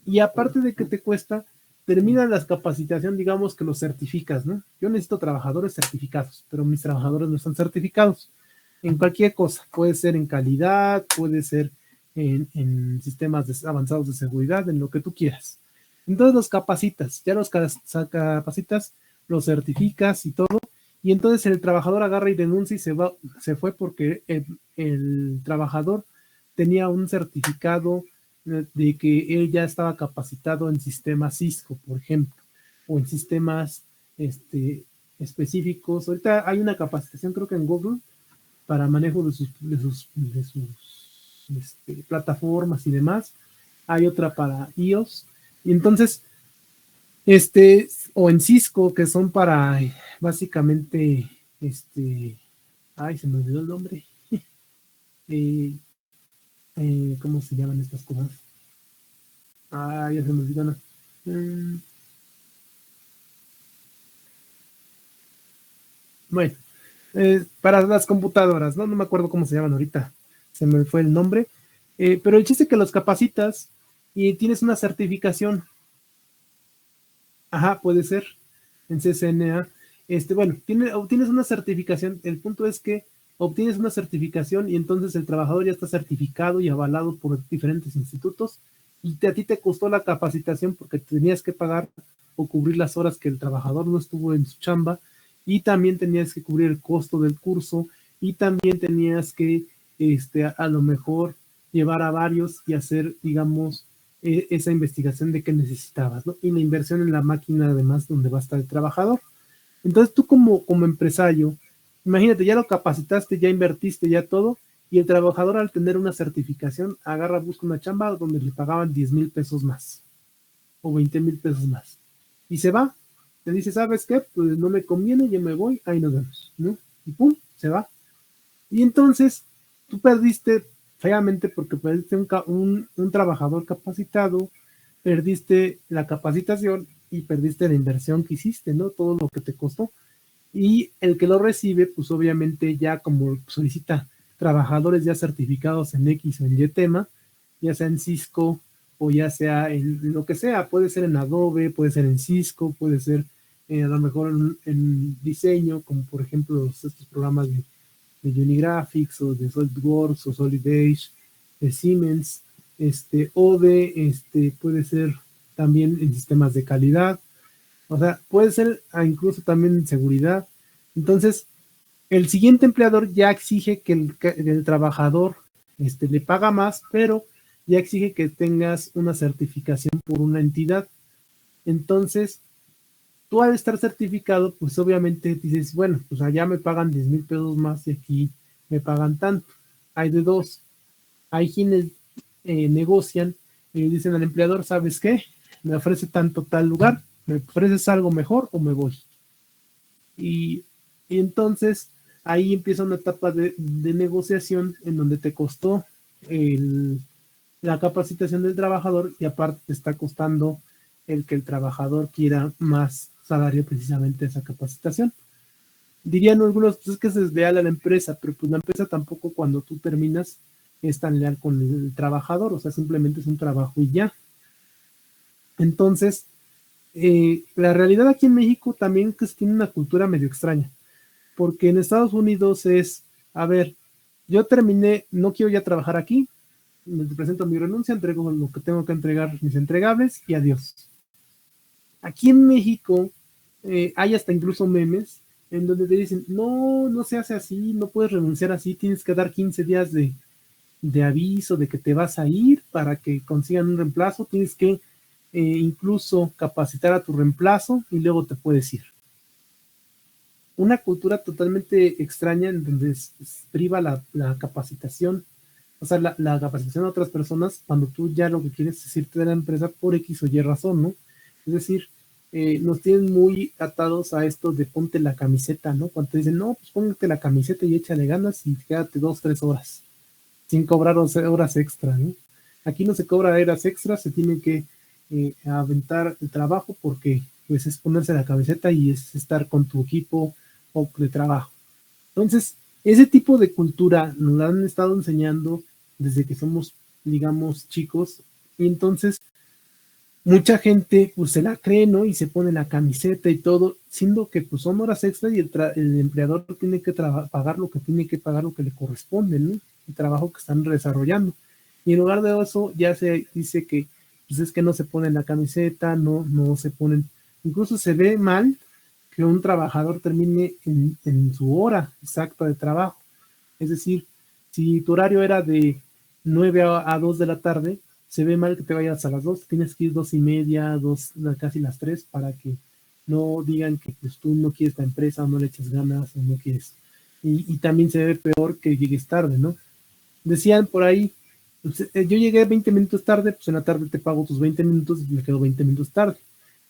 Y aparte de que te cuesta, terminan las capacitaciones, digamos que los certificas, ¿no? Yo necesito trabajadores certificados, pero mis trabajadores no están certificados en cualquier cosa. Puede ser en calidad, puede ser en sistemas avanzados de seguridad, en lo que tú quieras. Entonces los capacitas, ya los capacitas, los certificas y todo, y entonces el trabajador agarra y denuncia y se fue porque el trabajador tenía un certificado de que él ya estaba capacitado en sistemas Cisco, por ejemplo, o en sistemas específicos. Ahorita hay una capacitación, creo que en Google, para manejo de sus plataformas y demás. Hay otra para iOS. Y entonces, o en Cisco, que son para básicamente, ay, se me olvidó el nombre. ¿Cómo se llaman estas cosas? Ah, ya se me olvidó. Bueno, para las computadoras, ¿no? No me acuerdo cómo se llaman ahorita. Se me fue el nombre. Pero el chiste es que los capacitas y tienes una certificación. Ajá, puede ser. En CCNA. Bueno, obtienes una certificación. El punto es que obtienes una certificación y entonces el trabajador ya está certificado y avalado por diferentes institutos y a ti te costó la capacitación porque tenías que pagar o cubrir las horas que el trabajador no estuvo en su chamba y también tenías que cubrir el costo del curso y también tenías que a lo mejor llevar a varios y hacer, digamos, esa investigación de qué necesitabas, ¿no? Y la inversión en la máquina además donde va a estar el trabajador. Entonces tú como empresario, imagínate, ya lo capacitaste, ya invertiste, ya todo, y el trabajador al tener una certificación agarra, busca una chamba donde le pagaban 10,000 pesos más o 20,000 pesos más. Y se va, te dice, ¿sabes qué? Pues no me conviene, yo me voy, ahí nos vemos, ¿no? Y pum, se va. Y entonces tú perdiste feamente porque perdiste un trabajador capacitado, perdiste la capacitación y perdiste la inversión que hiciste, ¿no? Todo lo que te costó. Y el que lo recibe, pues obviamente ya como solicita trabajadores ya certificados en X o en Y tema, ya sea en Cisco o ya sea en lo que sea, puede ser en Adobe, puede ser en Cisco, puede ser a lo mejor en diseño, como por ejemplo estos programas de Unigraphics o de SolidWorks o Solid Edge, de Siemens, puede ser también en sistemas de calidad. O sea, puede ser incluso también en seguridad. Entonces, el siguiente empleador ya exige que el trabajador le paga más, pero ya exige que tengas una certificación por una entidad. Entonces, tú al estar certificado, pues obviamente dices, bueno, pues allá me pagan 10,000 pesos más y aquí me pagan tanto. Hay de dos. Hay quienes negocian y dicen al empleador, ¿sabes qué? Me ofrece tanto tal lugar, me ofreces algo mejor o me voy. Y entonces ahí empieza una etapa de negociación en donde te costó la capacitación del trabajador y aparte te está costando el que el trabajador quiera más salario precisamente esa capacitación. Dirían algunos, pues es que es desleal a la empresa, pero pues la empresa tampoco cuando tú terminas es tan leal con el trabajador, o sea, simplemente es un trabajo y ya. Entonces, la realidad aquí en México también que tiene una cultura medio extraña, porque en Estados Unidos es, a ver, yo terminé, no quiero ya trabajar aquí, me presento mi renuncia, entrego lo que tengo que entregar, mis entregables y adiós. Aquí en México hay hasta incluso memes en donde te dicen, no se hace así, no puedes renunciar así, tienes que dar 15 días de aviso de que te vas a ir para que consigan un reemplazo, tienes que incluso capacitar a tu reemplazo y luego te puedes ir. Una cultura totalmente extraña en donde priva la capacitación, o sea, la capacitación a otras personas cuando tú ya lo que quieres es irte de la empresa por X o Y razón, ¿no? Es decir, nos tienen muy atados a esto de ponte la camiseta, ¿no? Cuando te dicen, no, pues póngate la camiseta y échale ganas y quédate 2-3 horas, sin cobrar horas extra, ¿no? Aquí no se cobra horas extras, se tiene que aventar el trabajo porque pues es ponerse la camiseta y es estar con tu equipo o de trabajo. Entonces, ese tipo de cultura nos la han estado enseñando desde que somos, digamos, chicos, y entonces mucha gente pues se la cree, ¿no? Y se pone la camiseta y todo, siendo que pues son horas extras y el empleador tiene que pagar lo que tiene que pagar, lo que le corresponde, ¿no? El trabajo que están desarrollando. Y en lugar de eso ya se dice que pues es que no se ponen la camiseta, no se ponen, incluso se ve mal que un trabajador termine en su hora exacta de trabajo. Es decir, si tu horario era de 9 a 2 de la tarde, se ve mal que te vayas a las 2, tienes que ir 2:30, 2, casi las 3, para que no digan que pues, tú no quieres la empresa, o no le echas ganas, o no quieres. Y también se ve peor que llegues tarde, ¿no? Decían por ahí, pues, yo llegué 20 minutos tarde, pues en la tarde te pago tus 20 minutos y me quedo 20 minutos tarde.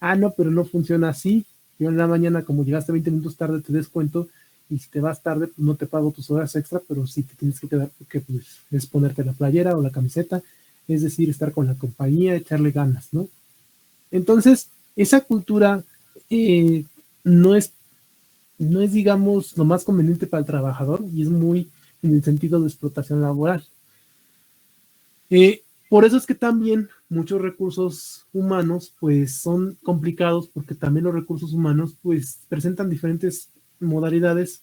Ah, no, pero no funciona así. Yo en la mañana, como llegaste 20 minutos tarde, te descuento, y si te vas tarde, pues no te pago tus horas extra, pero sí te tienes que quedar porque pues es ponerte la playera o la camiseta, es decir, estar con la compañía, echarle ganas, ¿no? Entonces, esa cultura eh, no es, no es, digamos, lo más conveniente para el trabajador y es muy en el sentido de explotación laboral. Por eso es que también muchos recursos humanos pues son complicados porque también los recursos humanos pues presentan diferentes modalidades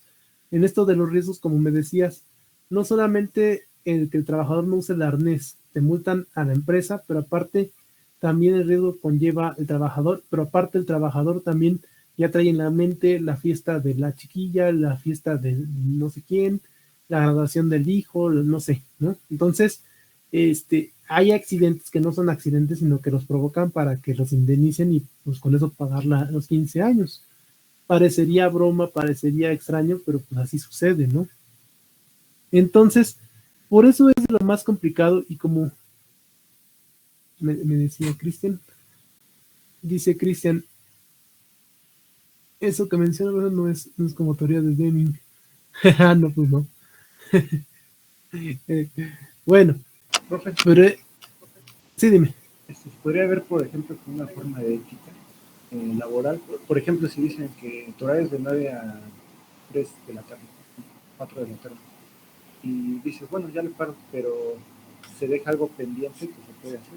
en esto de los riesgos, como me decías, no solamente el que el trabajador no use el arnés, te multan a la empresa, pero aparte también el riesgo conlleva el trabajador, pero aparte el trabajador también ya trae en la mente la fiesta de la chiquilla, la fiesta de no sé quién, la graduación del hijo, no sé, ¿no? Entonces, hay accidentes que no son accidentes, sino que los provocan para que los indemnicen y pues con eso pagar los 15 años. Parecería broma, parecería extraño, pero pues así sucede, ¿no? Entonces, por eso es lo más complicado y como me decía Cristian, dice Cristian, eso que menciona no es como teoría de Deming. No, pues no. Bueno, Profe, pero sí, dime. podría haber, por ejemplo, una forma de ética laboral. Por ejemplo, si dicen que tu horario es de 9 a 3 de la tarde, 4 de la tarde, y dices, bueno, ya le paro, pero se deja algo pendiente que se puede hacer.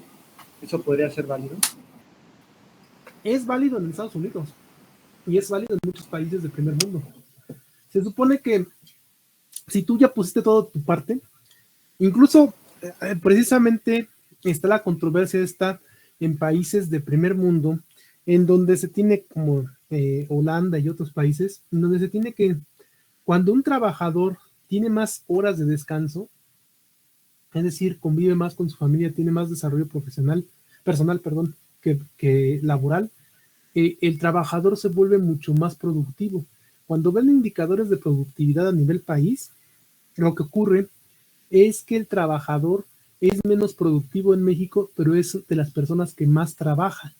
¿Eso podría ser válido? Es válido en Estados Unidos y es válido en muchos países del primer mundo. Se supone que si tú ya pusiste todo tu parte, incluso precisamente está la controversia esta en países de primer mundo, en donde se tiene como Holanda y otros países, en donde se tiene que, cuando un trabajador tiene más horas de descanso, es decir, convive más con su familia, tiene más desarrollo personal, perdón, que laboral, el trabajador se vuelve mucho más productivo. Cuando ven indicadores de productividad a nivel país, lo que ocurre es que el trabajador es menos productivo en México, pero es de las personas que más trabajan.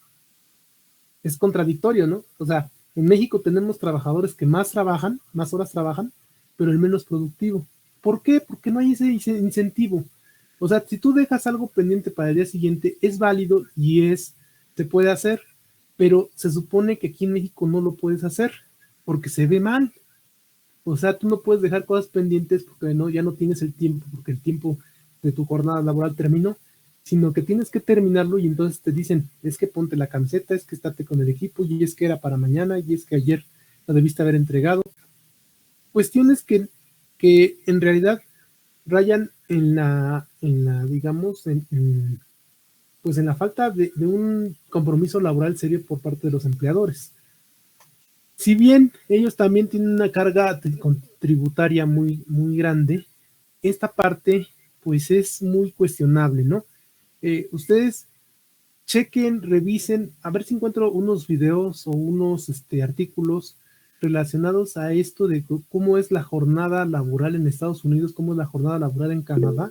Es contradictorio, ¿no? O sea, en México tenemos trabajadores que más trabajan, más horas trabajan, pero el menos productivo. ¿Por qué? Porque no hay ese incentivo. O sea, si tú dejas algo pendiente para el día siguiente, es válido y se puede hacer, pero se supone que aquí en México no lo puedes hacer porque se ve mal. O sea, tú no puedes dejar cosas pendientes porque ya no tienes el tiempo, porque el tiempo de tu jornada laboral terminó, sino que tienes que terminarlo y entonces te dicen, es que ponte la camiseta, es que estate con el equipo, y es que era para mañana, y es que ayer la debiste haber entregado. Cuestiones que en realidad rayan digamos, pues en la falta de un compromiso laboral serio por parte de los empleadores. Si bien ellos también tienen una carga tributaria muy, muy grande, esta parte pues es muy cuestionable, ¿no? Ustedes chequen, revisen, a ver si encuentro unos videos o unos artículos relacionados a esto de cómo es la jornada laboral en Estados Unidos, cómo es la jornada laboral en Canadá.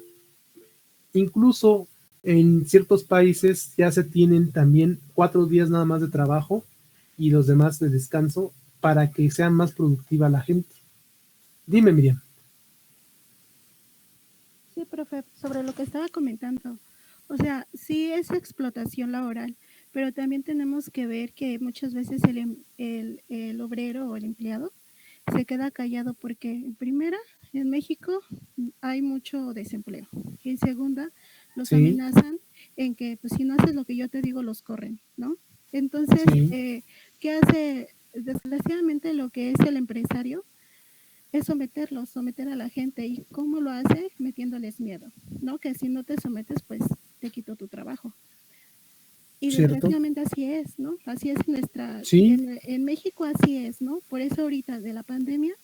Incluso en ciertos países ya se tienen también 4 días nada más de trabajo y los demás de descanso para que sea más productiva la gente. Dime, Miriam. Sí, profe, sobre lo que estaba comentando. O sea, sí es explotación laboral, pero también tenemos que ver que muchas veces el obrero o el empleado se queda callado porque en primera, en México hay mucho desempleo. Y en segunda, los Sí, amenazan en que pues si no haces lo que yo te digo, los corren, ¿no? Entonces, sí, ¿qué hace? Desgraciadamente lo que es el empresario es someterlos, someter a la gente. ¿Y cómo lo hace? Metiéndoles miedo, ¿no? Que si no te sometes, pues te quito tu trabajo. Y cierto. desgraciadamente así es, ¿no? Así es Sí, en México así es, ¿no? Por eso ahorita de la pandemia,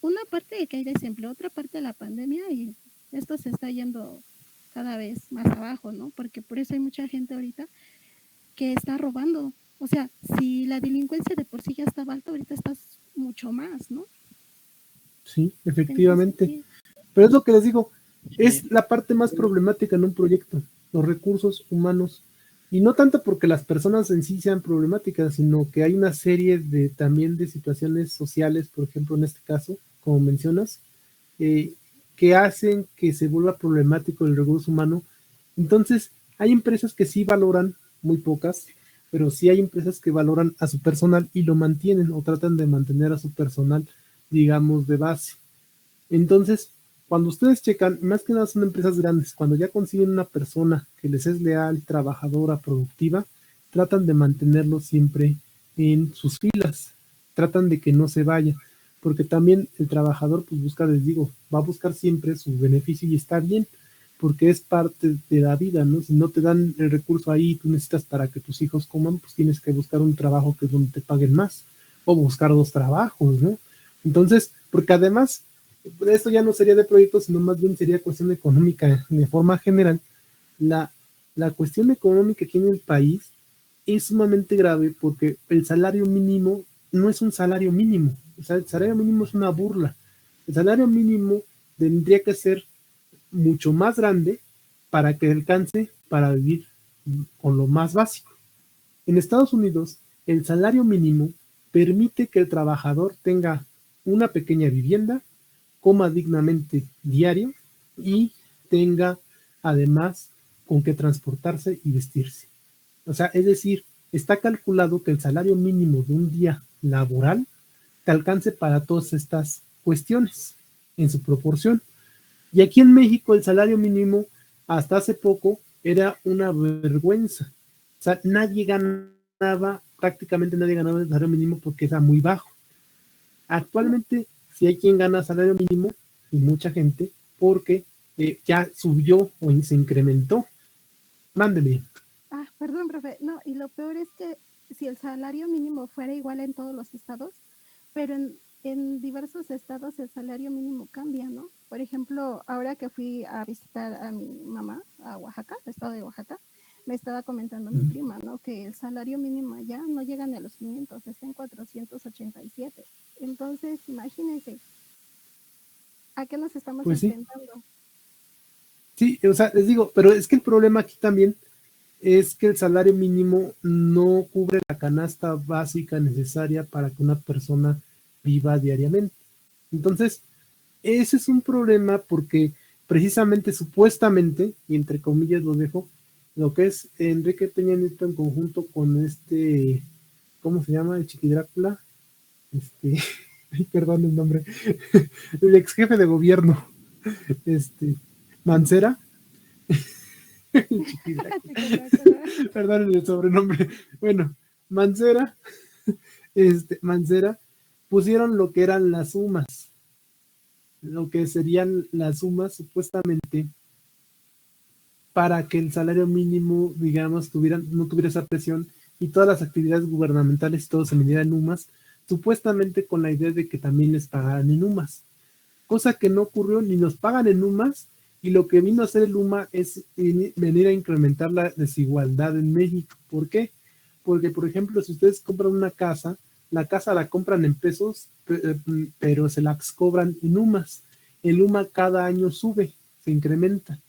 una parte de que hay desempleo, otra parte de la pandemia y esto se está yendo cada vez más abajo, ¿no? Porque por eso hay mucha gente ahorita que está robando. O sea, si la delincuencia de por sí ya estaba alta, ahorita está mucho más, ¿no? sí, Entonces, efectivamente. sí, Pero es lo que les digo, Sí, es la parte más problemática en un proyecto, los recursos humanos. Y no tanto porque las personas en sí sean problemáticas, sino que hay una serie de también de situaciones sociales, por ejemplo, en este caso, como mencionas, eh, que hacen que se vuelva problemático el recurso humano. Entonces, hay empresas que sí valoran, muy pocas, pero sí hay empresas que valoran a su personal y lo mantienen o tratan de mantener a su personal, digamos, de base. Entonces, cuando ustedes checan, más que nada son empresas grandes, cuando ya consiguen una persona que les es leal, trabajadora, productiva, tratan de mantenerlo siempre en sus filas, tratan de que no se vaya, porque también el trabajador pues busca, les digo, va a buscar siempre su beneficio y está bien, porque es parte de la vida, ¿no? Si no te dan el recurso ahí, tú necesitas para que tus hijos coman, pues tienes que buscar un trabajo que es donde te paguen más, o buscar dos trabajos, ¿no? Entonces, porque además esto ya no sería de proyectos, sino más bien sería cuestión económica de forma general. La, la cuestión económica aquí en el país es sumamente grave porque el salario mínimo no es un salario mínimo. O sea, el salario mínimo es una burla. El salario mínimo tendría que ser mucho más grande para que alcance para vivir con lo más básico. En Estados Unidos, el salario mínimo permite que el trabajador tenga una pequeña vivienda, coma dignamente diario y tenga además con qué transportarse y vestirse. O sea, es decir, está calculado que el salario mínimo de un día laboral te alcance para todas estas cuestiones en su proporción. Y aquí en México el salario mínimo hasta hace poco era una vergüenza. O sea, nadie ganaba, prácticamente nadie ganaba el salario mínimo porque era muy bajo. Actualmente sí hay quien gana salario mínimo y mucha gente porque ya subió o se incrementó. Mándeme. perdón, profe. No, y lo peor es que si el salario mínimo fuera igual en todos los estados, pero en diversos estados el salario mínimo cambia, ¿no? Por ejemplo, ahora que fui a visitar a mi mamá a Oaxaca, estado de Oaxaca, me estaba comentando mi prima, ¿no? Que el salario mínimo allá no llega ni a los 500, está en 487. Entonces, imagínense, ¿a qué nos estamos Pues sí, enfrentando? sí, o sea, les digo, pero es que el problema aquí también es que el salario mínimo no cubre la canasta básica necesaria para que una persona viva diariamente. Entonces, ese es un problema porque precisamente, supuestamente, y entre comillas lo dejo, lo que es Enrique Peña Nieto en conjunto con este, ¿cómo se llama? El Chiqui Drácula, este, ay, perdón el nombre, el ex jefe de gobierno, este, Mancera, el Chiqui Drácula, perdón el sobrenombre, bueno, Mancera, Mancera, pusieron lo que eran las sumas, lo que serían las sumas supuestamente para que el salario mínimo, digamos, no tuviera esa presión y todas las actividades gubernamentales, todo se midiera en UMAS, supuestamente con la idea de que también les pagaran en UMAS, cosa que no ocurrió, ni nos pagan en UMAS, y lo que vino a hacer el UMA es venir a incrementar la desigualdad en México. ¿Por qué? Porque, por ejemplo, si ustedes compran una casa, la casa la compran en pesos, pero se las cobran en UMAS. El UMA cada año sube, se incrementa.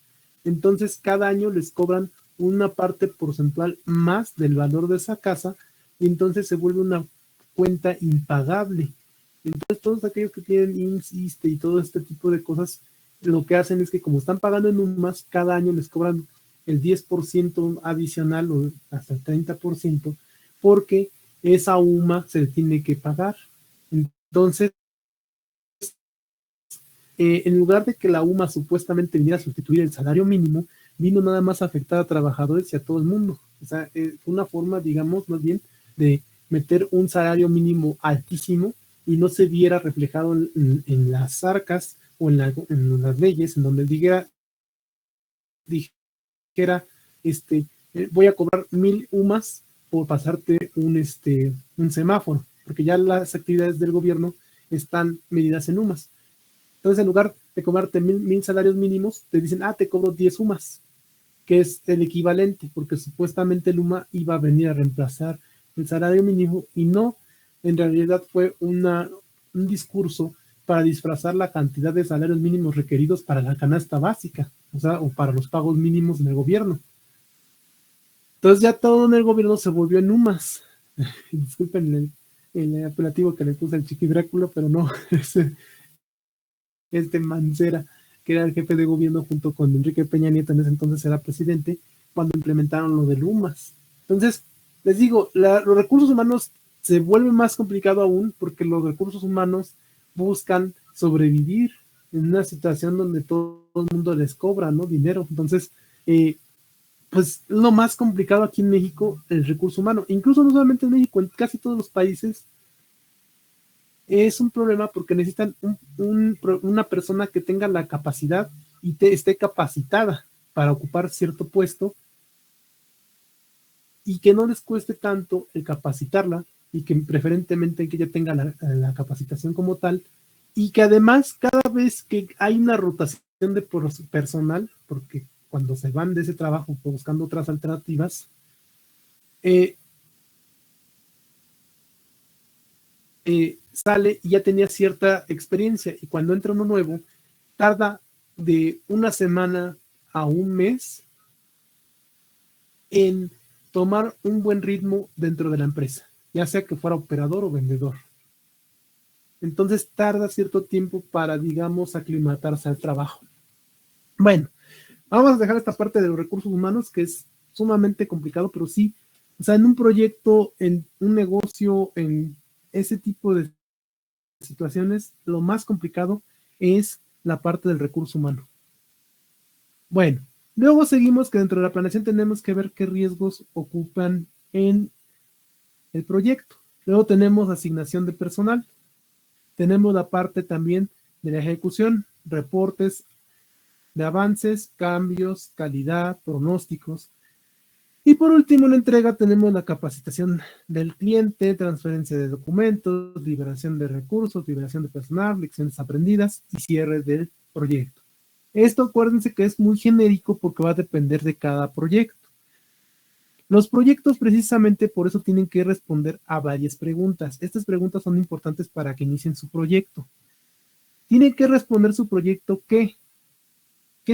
Entonces, cada año les cobran una parte porcentual más del valor de esa casa y entonces se vuelve una cuenta impagable. Entonces, todos aquellos que tienen IMSS, ISSSTE y todo este tipo de cosas, lo que hacen es que como están pagando en UMAS, cada año les cobran el 10% adicional o hasta el 30%, porque esa UMA se tiene que pagar. Entonces, en lugar de que la UMA supuestamente viniera a sustituir el salario mínimo, vino nada más a afectar a trabajadores y a todo el mundo. O sea, una forma, digamos, más bien, de meter un salario mínimo altísimo y no se viera reflejado en las arcas o en las leyes, en donde dijera, voy a cobrar 1000 UMAs por pasarte un semáforo, porque ya las actividades del gobierno están medidas en UMAs. Entonces, en lugar de cobrarte 1000 salarios mínimos, te dicen, te cobro 10 UMAs, que es el equivalente, porque supuestamente el UMA iba a venir a reemplazar el salario mínimo y no, en realidad fue un discurso para disfrazar la cantidad de salarios mínimos requeridos para la canasta básica, o para los pagos mínimos en el gobierno. Entonces ya todo en el gobierno se volvió en UMAs. Disculpen el apelativo que le puse al Chiqui Drácula, pero no, Mancera, que era el jefe de gobierno junto con Enrique Peña Nieto, en ese entonces era presidente, cuando implementaron lo del UMAS. Entonces, les digo, los recursos humanos se vuelve más complicado aún porque los recursos humanos buscan sobrevivir en una situación donde todo el mundo les cobra, ¿no? Dinero. Entonces, pues lo más complicado aquí en México, el recurso humano. Incluso no solamente en México, en casi todos los países es un problema porque necesitan una persona que tenga la capacidad y esté capacitada para ocupar cierto puesto y que no les cueste tanto el capacitarla y que preferentemente que ella tenga la capacitación como tal y que además cada vez que hay una rotación de personal, porque cuando se van de ese trabajo buscando otras alternativas, sale y ya tenía cierta experiencia y cuando entra uno nuevo tarda de una semana a un mes en tomar un buen ritmo dentro de la empresa, ya sea que fuera operador o vendedor. Entonces tarda cierto tiempo para, digamos, aclimatarse al trabajo. Bueno, vamos a dejar esta parte de los recursos humanos que es sumamente complicado, pero sí, o sea, en un proyecto, en un negocio, en ese tipo de situaciones, lo más complicado es la parte del recurso humano. Bueno, luego seguimos que dentro de la planeación tenemos que ver qué riesgos ocupan en el proyecto. Luego tenemos asignación de personal. Tenemos la parte también de la ejecución, reportes de avances, cambios, calidad, pronósticos. Y por último, en la entrega tenemos la capacitación del cliente, transferencia de documentos, liberación de recursos, liberación de personal, lecciones aprendidas y cierre del proyecto. Esto acuérdense que es muy genérico porque va a depender de cada proyecto. Los proyectos precisamente por eso tienen que responder a varias preguntas. Estas preguntas son importantes para que inicien su proyecto. Tienen que responder su proyecto ¿qué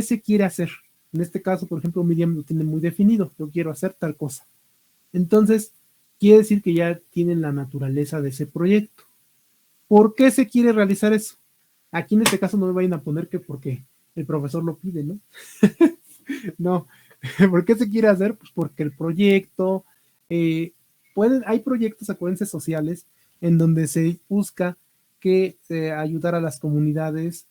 se quiere hacer? En este caso, por ejemplo, Miriam lo tiene muy definido. Yo quiero hacer tal cosa. Entonces, quiere decir que ya tienen la naturaleza de ese proyecto. ¿Por qué se quiere realizar eso? Aquí en este caso no me vayan a poner que porque el profesor lo pide, ¿no? No. ¿Por qué se quiere hacer? Pues porque el proyecto, hay proyectos, acuérdense, sociales, en donde se busca que ayudar a las comunidades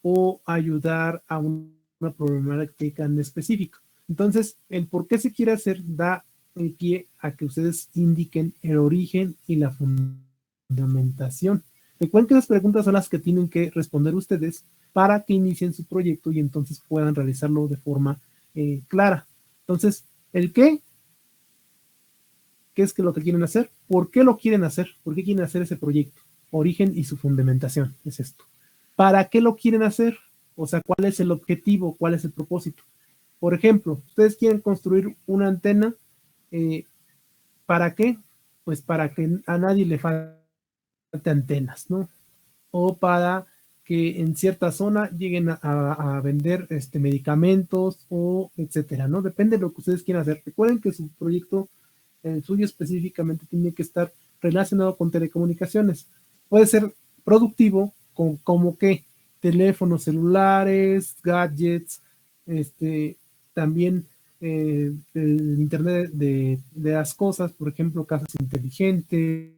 o ayudar a una problemática en específico. Entonces, el por qué se quiere hacer da el pie a que ustedes indiquen el origen y la fundamentación. Recuerden que las preguntas son las que tienen que responder ustedes para que inicien su proyecto y entonces puedan realizarlo de forma clara. Entonces, el qué es que lo que quieren hacer, por qué lo quieren hacer, por qué quieren hacer ese proyecto, origen y su fundamentación, es esto. ¿Para qué lo quieren hacer? O sea, ¿cuál es el objetivo? ¿Cuál es el propósito? Por ejemplo, ustedes quieren construir una antena, ¿para qué? Pues para que a nadie le falte antenas, ¿no? O para que en cierta zona lleguen a vender medicamentos o etcétera, ¿no? Depende de lo que ustedes quieran hacer. Recuerden que su proyecto, el suyo específicamente, tiene que estar relacionado con telecomunicaciones. Puede ser productivo como que teléfonos celulares, gadgets, también el internet de las cosas, por ejemplo, casas inteligentes,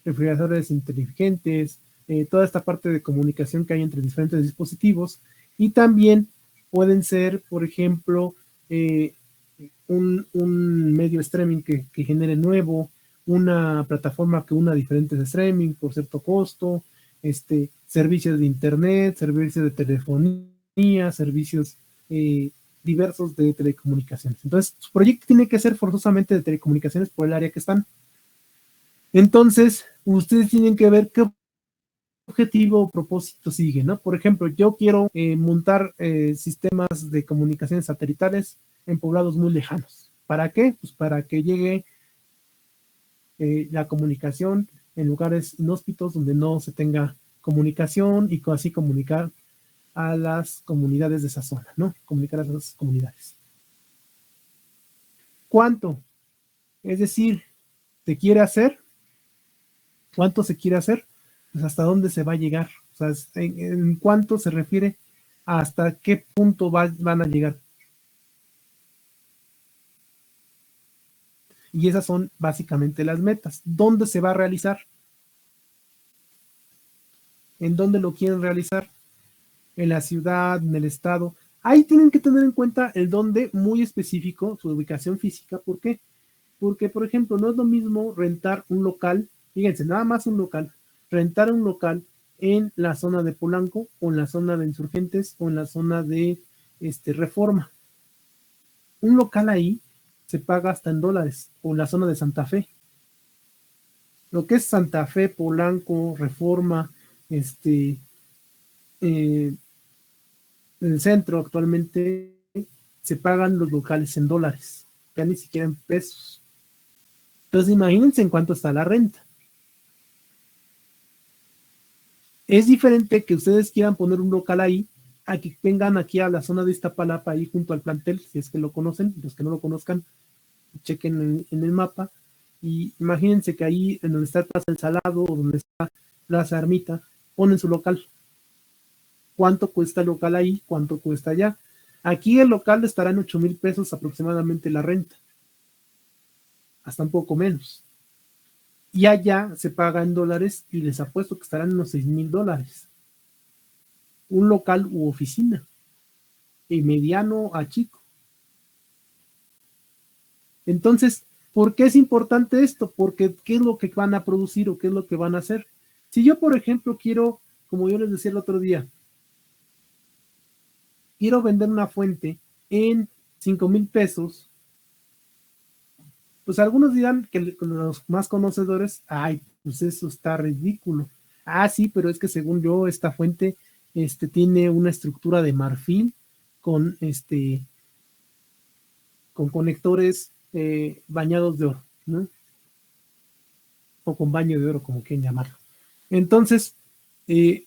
refrigeradores inteligentes, toda esta parte de comunicación que hay entre diferentes dispositivos, y también pueden ser, por ejemplo, un medio streaming que genere nuevo, una plataforma que una diferentes streaming por cierto costo, servicios de internet, servicios de telefonía, servicios diversos de telecomunicaciones. Entonces, su proyecto tiene que ser forzosamente de telecomunicaciones por el área que están. Entonces, ustedes tienen que ver qué objetivo o propósito siguen, ¿no? Por ejemplo, yo quiero montar sistemas de comunicaciones satelitales en poblados muy lejanos. ¿Para qué? Pues para que llegue la comunicación en lugares inhóspitos donde no se tenga comunicación y así comunicar a las comunidades de esa zona, ¿no? Comunicar a esas comunidades. ¿Cuánto? Es decir, ¿se quiere hacer? ¿Cuánto se quiere hacer? Pues hasta dónde se va a llegar. O sea, en cuánto se refiere a hasta qué punto van a llegar. Y esas son básicamente las metas. ¿Dónde se va a realizar? ¿En dónde lo quieren realizar? En la ciudad, en el estado. Ahí tienen que tener en cuenta el dónde muy específico, su ubicación física. ¿Por qué? Porque, por ejemplo, no es lo mismo rentar un local, fíjense, nada más un local, rentar un local en la zona de Polanco, o en la zona de Insurgentes, o en la zona de Reforma. Un local ahí se paga hasta en dólares, o en la zona de Santa Fe. Lo que es Santa Fe, Polanco, Reforma, el centro actualmente se pagan los locales en dólares, ya ni siquiera en pesos. Entonces imagínense en cuánto está la renta. Es diferente que ustedes quieran poner un local ahí, a que vengan aquí a la zona de Iztapalapa, ahí junto al plantel, si es que lo conocen. Los que no lo conozcan, chequen en el mapa, y imagínense que ahí en donde está Plaza El Salado, o donde está Plaza Ermita, ponen su local. ¿Cuánto cuesta el local ahí? ¿Cuánto cuesta allá? Aquí el local estará en 8,000 pesos aproximadamente la renta, hasta un poco menos. Y allá se paga en dólares, y les apuesto que estarán en unos 6,000 dólares. Un local u oficina, de mediano a chico. Entonces, ¿por qué es importante esto? Porque ¿qué es lo que van a producir o qué es lo que van a hacer? Si yo, por ejemplo, quiero, como yo les decía el otro día, quiero vender una fuente en 5,000 pesos, pues algunos dirán que los más conocedores, ay, pues eso está ridículo. Ah, sí, pero es que según yo, esta fuente tiene una estructura de marfil con con conectores bañados de oro, ¿no? O con baño de oro, como quieren llamarlo. Entonces, le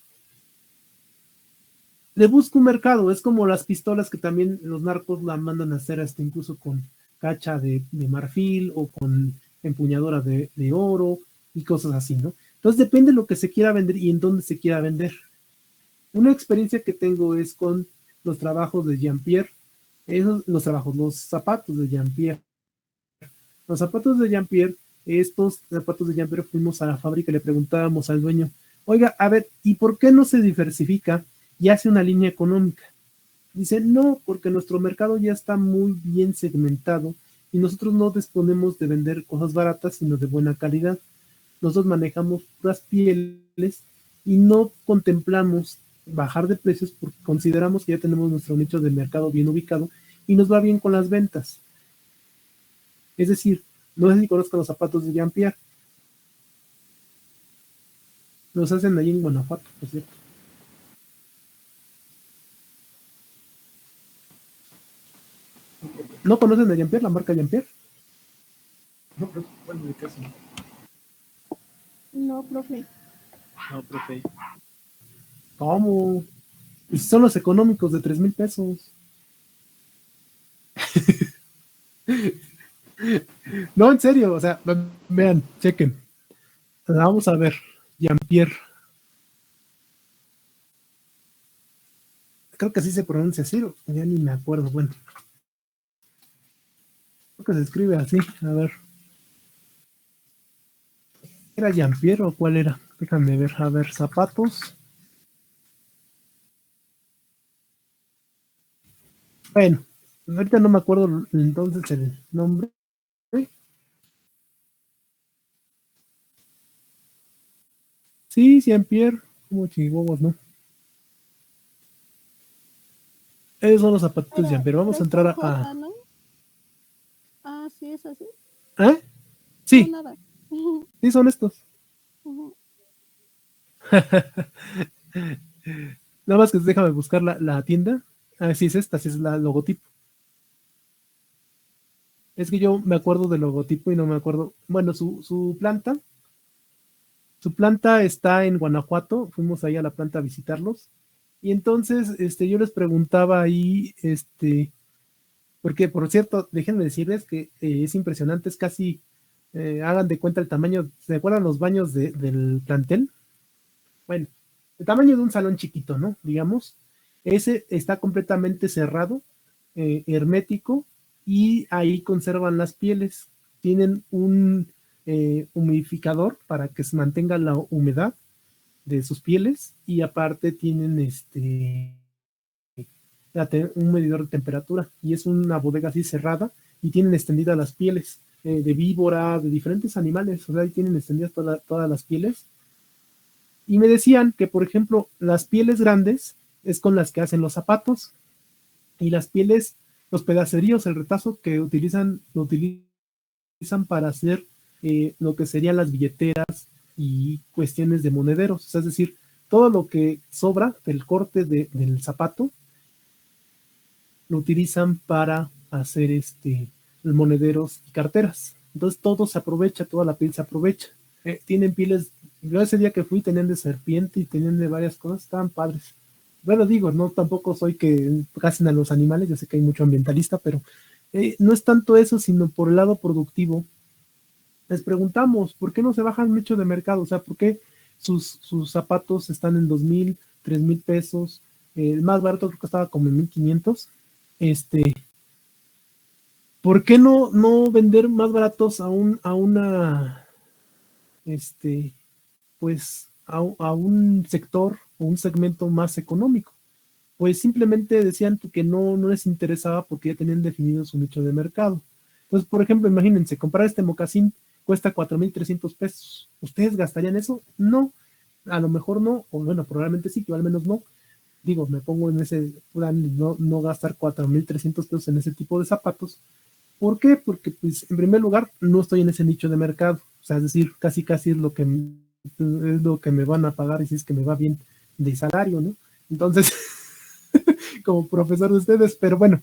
busco un mercado. Es como las pistolas que también los narcos la mandan a hacer hasta incluso con cacha de marfil, o con empuñadura de oro y cosas así, ¿no? Entonces depende de lo que se quiera vender y en dónde se quiera vender. Una experiencia que tengo es con los trabajos de Jean-Pierre. Los zapatos de Jean-Pierre. Los zapatos de Jean-Pierre, estos zapatos de Jean-Pierre, fuimos a la fábrica y le preguntábamos al dueño, oiga, a ver, ¿y por qué no se diversifica y hace una línea económica? Dice, no, porque nuestro mercado ya está muy bien segmentado y nosotros no disponemos de vender cosas baratas, sino de buena calidad. Nosotros manejamos puras pieles y no contemplamos bajar de precios porque consideramos que ya tenemos nuestro nicho de mercado bien ubicado y nos va bien con las ventas. Es decir, no sé si conozcan los zapatos de Jean-Pierre. Los hacen ahí en Guanajuato, por cierto. ¿No conocen a Jean-Pierre, la marca Jean-Pierre? No, pero bueno, de caso. No, profe. No, profe. ¿Cómo? Pues son los económicos de 3,000 pesos. No, en serio, o sea, vean, chequen. Vamos a ver, Jean-Pierre. Creo que así se pronuncia así, ya ni me acuerdo, bueno. Creo que se escribe así, a ver. ¿Era Jean-Pierre o cuál era? Déjame ver, a ver, zapatos. Bueno, ahorita no me acuerdo entonces el nombre. Sí, Jean-Pierre, como chihuahuas, ¿no? Esos son los zapatitos de Jean-Pierre. Pero Vamos a es con entrar J, ¿no? Ah, sí, es así. ¿Eh? No, Sí, nada. sí son estos. Ujú. Nada más que déjame buscar la tienda. Ah, sí es esta, sí es la logotipo. Es que yo me acuerdo del logotipo y no me acuerdo. Bueno, su planta está en Guanajuato. Fuimos ahí a la planta a visitarlos. Y entonces, yo les preguntaba ahí, porque por cierto, déjenme decirles que es impresionante, es casi, hagan de cuenta el tamaño. ¿Se acuerdan los baños del plantel? Bueno, el tamaño de un salón chiquito, ¿no? Digamos, ese está completamente cerrado, hermético, y ahí conservan las pieles. Tienen un humidificador para que se mantenga la humedad de sus pieles y aparte tienen un medidor de temperatura y es una bodega así cerrada y tienen extendidas las pieles de víbora, de diferentes animales, o sea, ahí tienen extendidas todas las pieles y me decían que, por ejemplo, las pieles grandes es con las que hacen los zapatos y las pieles, los pedaceríos, el retazo que lo utilizan para hacer lo que serían las billeteras y cuestiones de monederos. O sea, es decir, todo lo que sobra del corte del zapato lo utilizan para hacer monederos y carteras. Entonces todo se aprovecha, toda la piel se aprovecha. Tienen pieles, yo ese día que fui tenían de serpiente y tenían de varias cosas, estaban padres. Bueno, digo, no tampoco soy que casen a los animales, yo sé que hay mucho ambientalista, pero no es tanto eso, sino por el lado productivo. Les preguntamos, ¿por qué no se bajan mucho de mercado? O sea, ¿por qué sus zapatos están en 2,000, 3,000 pesos? El más barato creo que estaba como en 1,500. Este, ¿Por qué no vender más baratos a una, este, pues, a un sector o un segmento más económico? Pues simplemente decían que no les interesaba porque ya tenían definido su nicho de mercado. Entonces, por ejemplo, imagínense, comprar este mocasín cuesta 4,300 pesos. ¿Ustedes gastarían eso? No, a lo mejor no, o bueno, probablemente sí, yo al menos no. Digo, me pongo en ese plan, no gastar 4,300 pesos en ese tipo de zapatos. ¿Por qué? Porque, pues, en primer lugar, no estoy en ese nicho de mercado. O sea, es decir, casi es lo que me van a pagar y si es que me va bien de salario, ¿no? Entonces, como profesor de ustedes, pero bueno,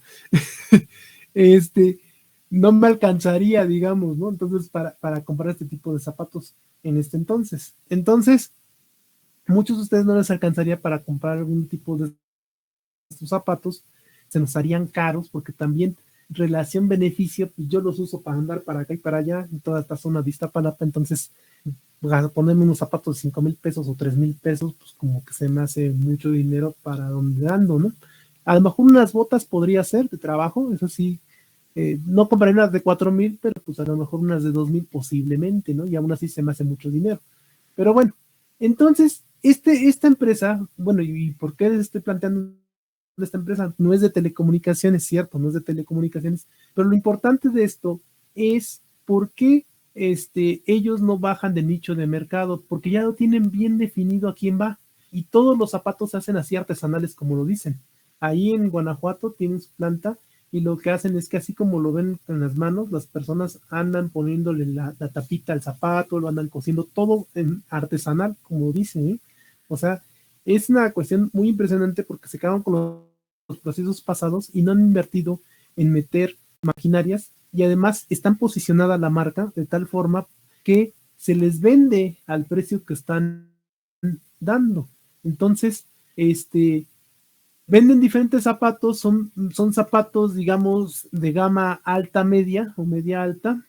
este, no me alcanzaría, digamos, ¿no? Entonces, para comprar este tipo de zapatos en este entonces. Entonces, muchos de ustedes no les alcanzaría para comprar algún tipo de estos zapatos, se nos harían caros porque también relación beneficio, pues yo los uso para andar para acá y para allá en toda esta zona de Iztapalapa, entonces ponerme unos zapatos de 5,000 pesos o 3,000 pesos, pues como que se me hace mucho dinero para donde ando, ¿no? A lo mejor unas botas podría ser de trabajo, eso sí, no compraré unas de 4,000, pero pues a lo mejor unas de 2,000 posiblemente, ¿no? Y aún así se me hace mucho dinero. Pero bueno, entonces, esta empresa, bueno, ¿y por qué les estoy planteando esta empresa? No es de telecomunicaciones, cierto, no es de telecomunicaciones, pero lo importante de esto es por qué ellos no bajan de nicho de mercado, porque ya lo tienen bien definido a quién va, y todos los zapatos se hacen así artesanales, como lo dicen. Ahí en Guanajuato tienen su planta, y lo que hacen es que así como lo ven en las manos, las personas andan poniéndole la tapita al zapato, lo andan cosiendo, todo en artesanal, como dicen, ¿eh? O sea, es una cuestión muy impresionante porque se quedaron con los procesos pasados y no han invertido en meter maquinarias y además están posicionada la marca de tal forma que se les vende al precio que están dando. Entonces, venden diferentes zapatos, son zapatos, digamos, de gama alta media o media alta.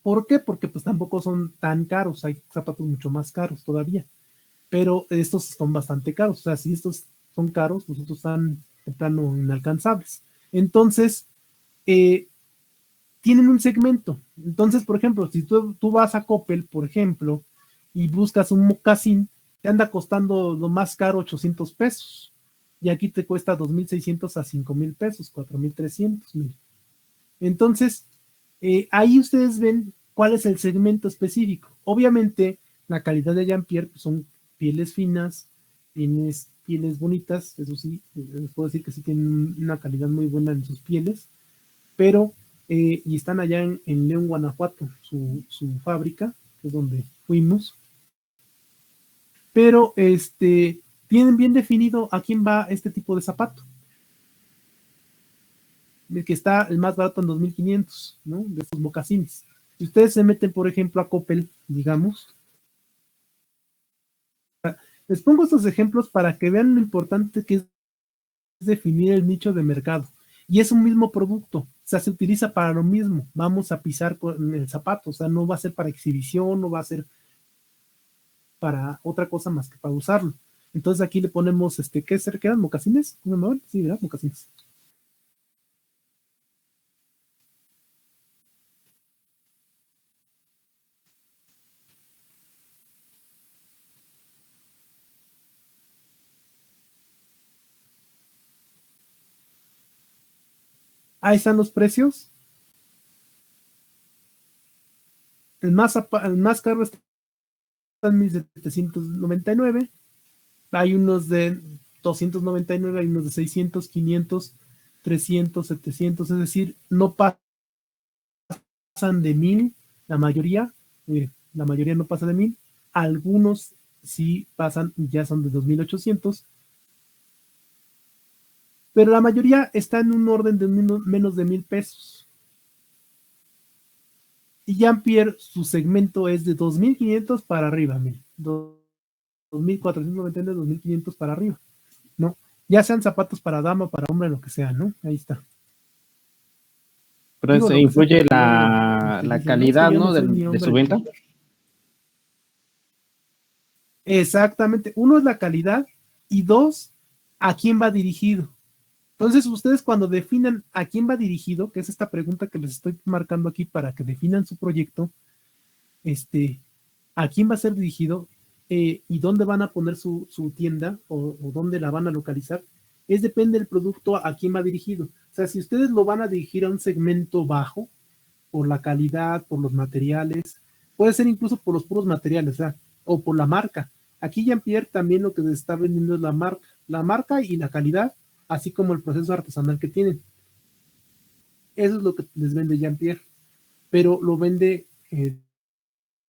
¿Por qué? Porque pues tampoco son tan caros, hay zapatos mucho más caros todavía, pero estos son bastante caros, o sea, si estos son caros, los otros están de plano inalcanzables. Entonces, eh, tienen un segmento. Entonces, por ejemplo, si tú vas a Coppel, por ejemplo, y buscas un mocasín, te anda costando lo más caro 800 pesos. Y aquí te cuesta 2,600 a 5,000 pesos, 4,300. Entonces, ahí ustedes ven cuál es el segmento específico. Obviamente, la calidad de Jean-Pierre pues, son pieles finas, tienes pieles bonitas, eso sí, les puedo decir que sí tienen una calidad muy buena en sus pieles, pero, y están allá en León, Guanajuato, su fábrica, que es donde fuimos, pero tienen bien definido a quién va este tipo de zapato. El que está el más barato en 2,500, ¿no? De estos mocasines. Si ustedes se meten, por ejemplo, a Coppel, digamos, les pongo estos ejemplos para que vean lo importante que es definir el nicho de mercado. Y es un mismo producto, o sea, se utiliza para lo mismo. Vamos a pisar con el zapato, o sea, no va a ser para exhibición, no va a ser para otra cosa más que para usarlo. Entonces aquí le ponemos, ¿qué eran? ¿Mocasines? ¿No? Sí, ¿verdad? Mocasines. Ahí están los precios. El más caro está en 1,799. Hay unos de 299, hay unos de 600, 500, 300, 700. Es decir, no pasan de 1,000. La mayoría, mire, la mayoría no pasa de 1,000. Algunos sí pasan y ya son de 2,800. Pero la mayoría está en un orden de menos de 1,000 pesos. Y Jean-Pierre, su segmento es de 2,500 para arriba, 2,499, 2,500 para arriba, ¿no? Ya sean zapatos para dama, para hombre, lo que sea, ¿no? Ahí está. Pero Digo, eso lo que sea, influye porque luego la dicen, calidad, yo ¿no? soy ni De hombre su venta. Exactamente. Uno es la calidad y dos, a quién va dirigido. Entonces, ustedes cuando definan a quién va dirigido, que es esta pregunta que les estoy marcando aquí para que definan su proyecto, a quién va a ser dirigido y dónde van a poner su tienda o dónde la van a localizar, depende del producto a quién va dirigido. O sea, si ustedes lo van a dirigir a un segmento bajo, por la calidad, por los materiales, puede ser incluso por los puros materiales, o por la marca. Aquí Jean-Pierre también lo que les está vendiendo es la marca y la calidad, así como el proceso artesanal que tienen. Eso es lo que les vende Jean-Pierre, pero lo vende,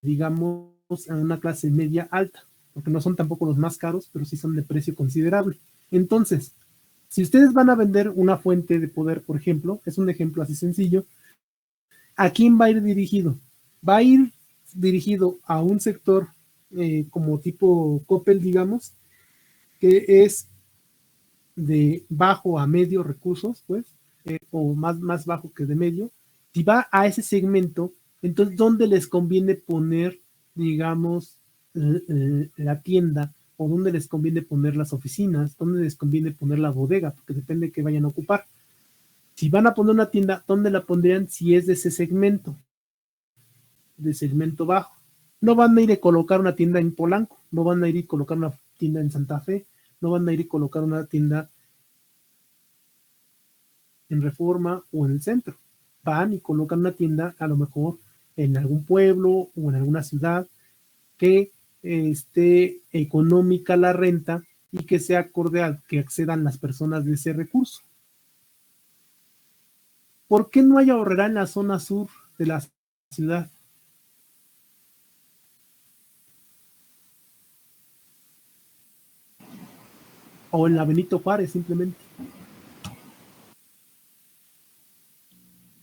digamos, a una clase media alta, porque no son tampoco los más caros, pero sí son de precio considerable. Entonces, si ustedes van a vender una fuente de poder, por ejemplo, es un ejemplo así sencillo, ¿a quién va a ir dirigido? Va a ir dirigido a un sector como tipo Coppel, digamos, que es de bajo a medio recursos, pues, o más bajo que de medio. Si va a ese segmento, entonces, ¿dónde les conviene poner, digamos, la tienda? ¿O dónde les conviene poner las oficinas? ¿Dónde les conviene poner la bodega? Porque depende de qué vayan a ocupar. Si van a poner una tienda, ¿dónde la pondrían si es de ese segmento? De segmento bajo. No van a ir a colocar una tienda en Polanco, no van a ir a colocar una tienda en Santa Fe, no van a ir a colocar una tienda en Reforma o en el centro. Van y colocan una tienda a lo mejor en algún pueblo o en alguna ciudad que esté económica la renta y que sea cordial, que accedan las personas de ese recurso. ¿Por qué no hay ahorrera en la zona sur de la ciudad? O en la Benito Juárez, simplemente.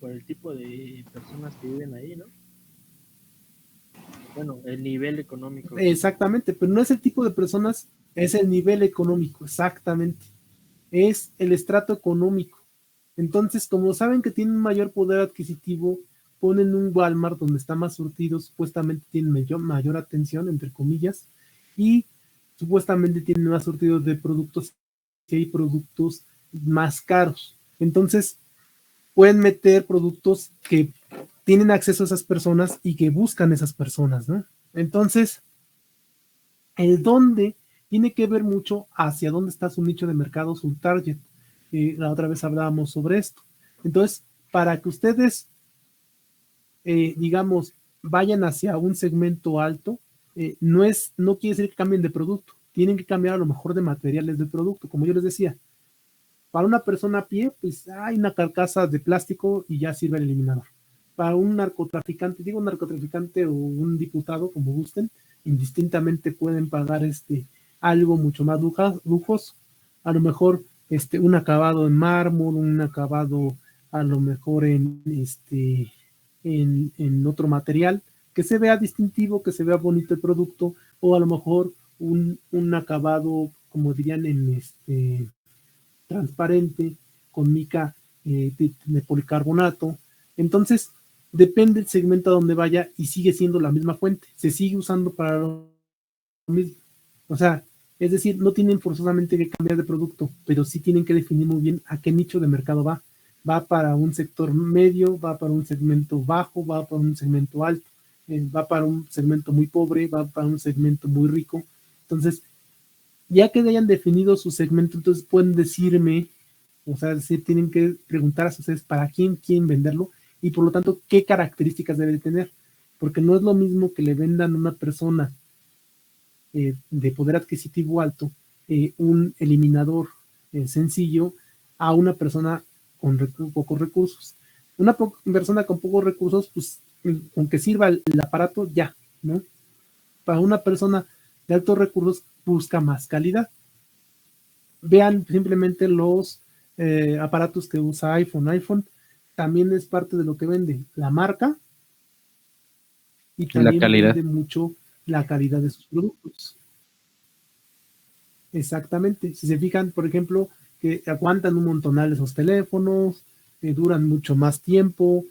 Por el tipo de personas que viven ahí, ¿no? Bueno, el nivel económico. Exactamente, pero no es el tipo de personas, es el nivel económico, exactamente. Es el estrato económico. Entonces, como saben que tienen un mayor poder adquisitivo, ponen un Walmart donde está más surtido, supuestamente tienen mayor atención, entre comillas, y supuestamente tienen más surtido de productos, que hay productos más caros. Entonces, pueden meter productos que tienen acceso a esas personas y que buscan esas personas, ¿no? Entonces, el dónde tiene que ver mucho hacia dónde está su nicho de mercado, su target. La otra vez hablábamos sobre esto. Entonces, para que ustedes, digamos, vayan hacia un segmento alto, no quiere decir que cambien de producto, tienen que cambiar a lo mejor de materiales del producto, como yo les decía. Para una persona a pie, pues hay una carcasa de plástico y ya sirve el eliminador. Para un narcotraficante, digo un narcotraficante o un diputado, como gusten, indistintamente pueden pagar algo mucho más lujoso. A lo mejor un acabado en mármol, un acabado a lo mejor en otro material, que se vea distintivo, que se vea bonito el producto, o a lo mejor un acabado, como dirían, transparente, con mica de policarbonato. Entonces, depende del segmento a donde vaya y sigue siendo la misma fuente. Se sigue usando para lo mismo. O sea, es decir, no tienen forzosamente que cambiar de producto, pero sí tienen que definir muy bien a qué nicho de mercado va. Va para un sector medio, va para un segmento bajo, va para un segmento alto, va para un segmento muy pobre, va para un segmento muy rico. Entonces, ya que hayan definido su segmento, entonces pueden decirme, o sea, decir, tienen que preguntar a ustedes para quién quieren venderlo y por lo tanto qué características debe tener, porque no es lo mismo que le vendan a una persona de poder adquisitivo alto un eliminador sencillo a una persona con pocos recursos. Una persona con pocos recursos, pues aunque sirva el aparato, ya, ¿no? Para una persona de altos recursos busca más calidad. Vean simplemente los aparatos que usa iPhone. iPhone también es parte de lo que vende la marca y también vende mucho la calidad de sus productos. Exactamente. Si se fijan, por ejemplo, que aguantan un montonal esos teléfonos, duran mucho más tiempo.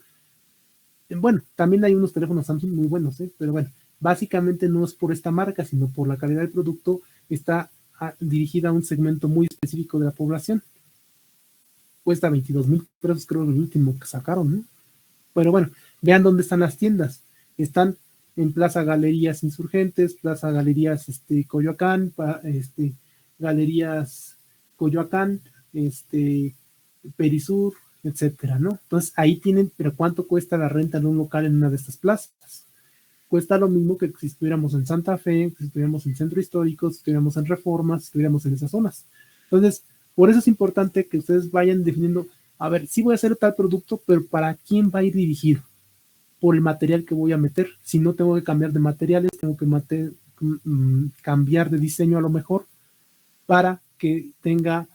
Bueno, también hay unos teléfonos Samsung muy buenos, pero bueno, básicamente no es por esta marca, sino por la calidad del producto. Está dirigida a un segmento muy específico de la población. Cuesta 22,000 pesos, creo, el último que sacaron, ¿no? Pero bueno, vean dónde están las tiendas. Están en Plaza Galerías Insurgentes, Plaza Galerías Coyoacán, Galerías Coyoacán, Perisur, etcétera, ¿no? Entonces ahí tienen, pero ¿cuánto cuesta la renta de un local en una de estas plazas? Cuesta lo mismo que si estuviéramos en Santa Fe, si estuviéramos en Centro Histórico, si estuviéramos en Reforma, si estuviéramos en esas zonas. Entonces, por eso es importante que ustedes vayan definiendo, a ver, sí voy a hacer tal producto, pero ¿para quién va a ir dirigido? Por el material que voy a meter. Si no tengo que cambiar de materiales, tengo que cambiar de diseño a lo mejor para que tenga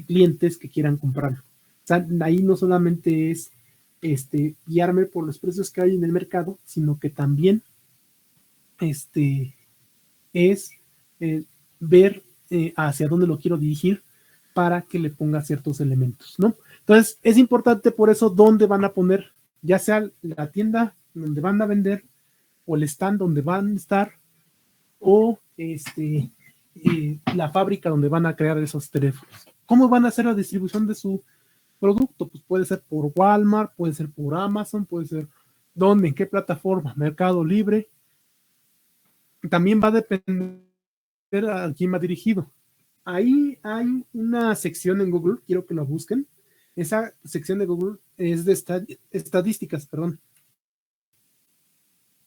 clientes que quieran comprarlo. O sea, ahí no solamente es guiarme por los precios que hay en el mercado, sino que también es ver hacia dónde lo quiero dirigir para que le ponga ciertos elementos, ¿no? Entonces, es importante por eso dónde van a poner, ya sea la tienda donde van a vender, o el stand donde van a estar, o la fábrica donde van a crear esos teléfonos. ¿Cómo van a hacer la distribución de su producto? Pues puede ser por Walmart, puede ser por Amazon, puede ser ¿dónde? ¿En qué plataforma? Mercado Libre. También va a depender a quién va dirigido. Ahí hay una sección en Google, quiero que la busquen. Esa sección de Google es de estadísticas, perdón.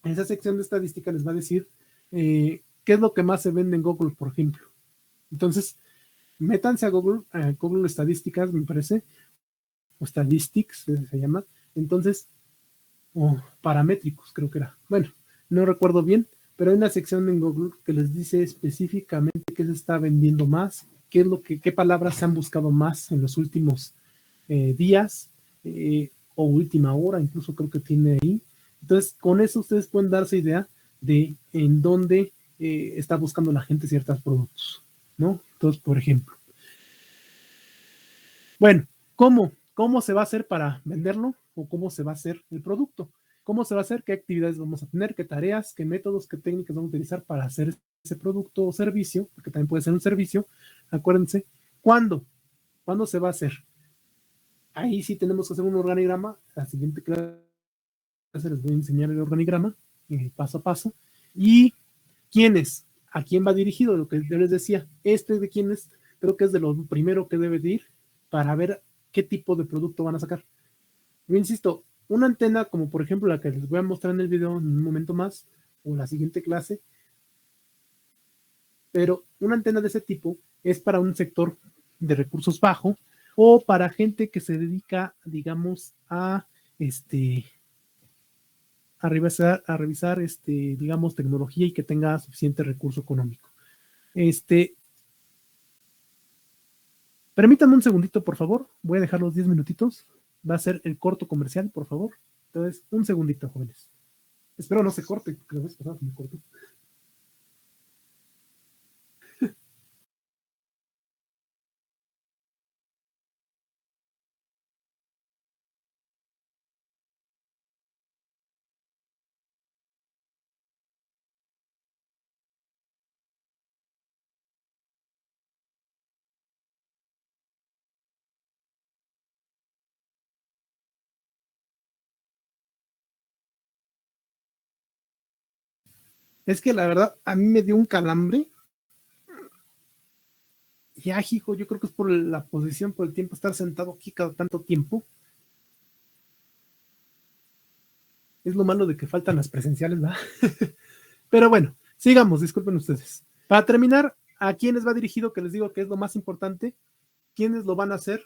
Esa sección de estadísticas les va a decir qué es lo que más se vende en Google, por ejemplo. Entonces, métanse a Google Estadísticas, me parece, o Statistics se llama. Entonces, paramétricos, creo que era. Bueno, no recuerdo bien, pero hay una sección en Google que les dice específicamente qué se está vendiendo más, qué palabras se han buscado más en los últimos días o última hora, incluso creo que tiene ahí. Entonces, con eso ustedes pueden darse idea de en dónde está buscando la gente ciertos productos, ¿no? Entonces, por ejemplo. Bueno, ¿cómo se va a hacer para venderlo o cómo se va a hacer el producto? ¿Cómo se va a hacer? ¿Qué actividades vamos a tener? ¿Qué tareas? ¿Qué métodos? ¿Qué técnicas vamos a utilizar para hacer ese producto o servicio? Porque también puede ser un servicio. Acuérdense, ¿cuándo? ¿Cuándo se va a hacer? ahí sí tenemos que hacer un organigrama. La siguiente clase les voy a enseñar el organigrama paso a paso. Y quiénes, a quién va dirigido, lo que yo les decía, de quiénes, creo que es de lo primero que debe de ir para ver qué tipo de producto van a sacar. Yo insisto, una antena como por ejemplo la que les voy a mostrar en el video en un momento más, o la siguiente clase, pero una antena de ese tipo es para un sector de recursos bajo o para gente que se dedica, digamos, a revisar digamos, tecnología y que tenga suficiente recurso económico. Permítanme un segundito, por favor. Voy a dejar los 10 minutitos. Va a ser el corto comercial, por favor. Entonces, un segundito, jóvenes. Espero no se corte, porque la vez pasada me cortó. Es que la verdad, a mí me dio un calambre. Ya, hijo, yo creo que es por la posición, por el tiempo, estar sentado aquí cada tanto tiempo. Es lo malo de que faltan las presenciales, ¿verdad? Pero bueno, sigamos, disculpen ustedes. Para terminar, ¿a quiénes va dirigido? Que les digo que es lo más importante. ¿Quiénes lo van a hacer?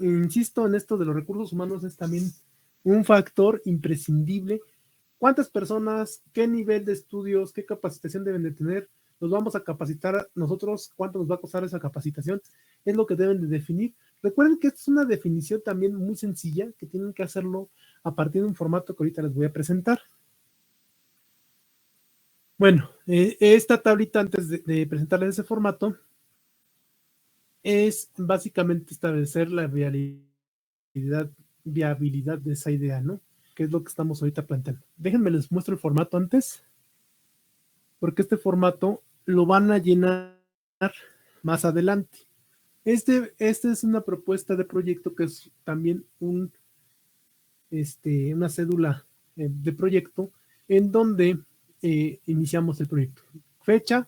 Insisto en esto de los recursos humanos, es también un factor imprescindible. ¿Cuántas personas, qué nivel de estudios, qué capacitación deben de tener? ¿Nos vamos a capacitar nosotros? ¿Cuánto nos va a costar esa capacitación? Es lo que deben de definir. Recuerden que esta es una definición también muy sencilla, que tienen que hacerlo a partir de un formato que ahorita les voy a presentar. Bueno, esta tablita, antes de presentarles ese formato, es básicamente establecer la viabilidad de esa idea, ¿no? Que es lo que estamos ahorita planteando. Déjenme les muestro el formato antes, porque este formato lo van a llenar más adelante. Esta es una propuesta de proyecto que es también una cédula de proyecto en donde iniciamos el proyecto. Fecha,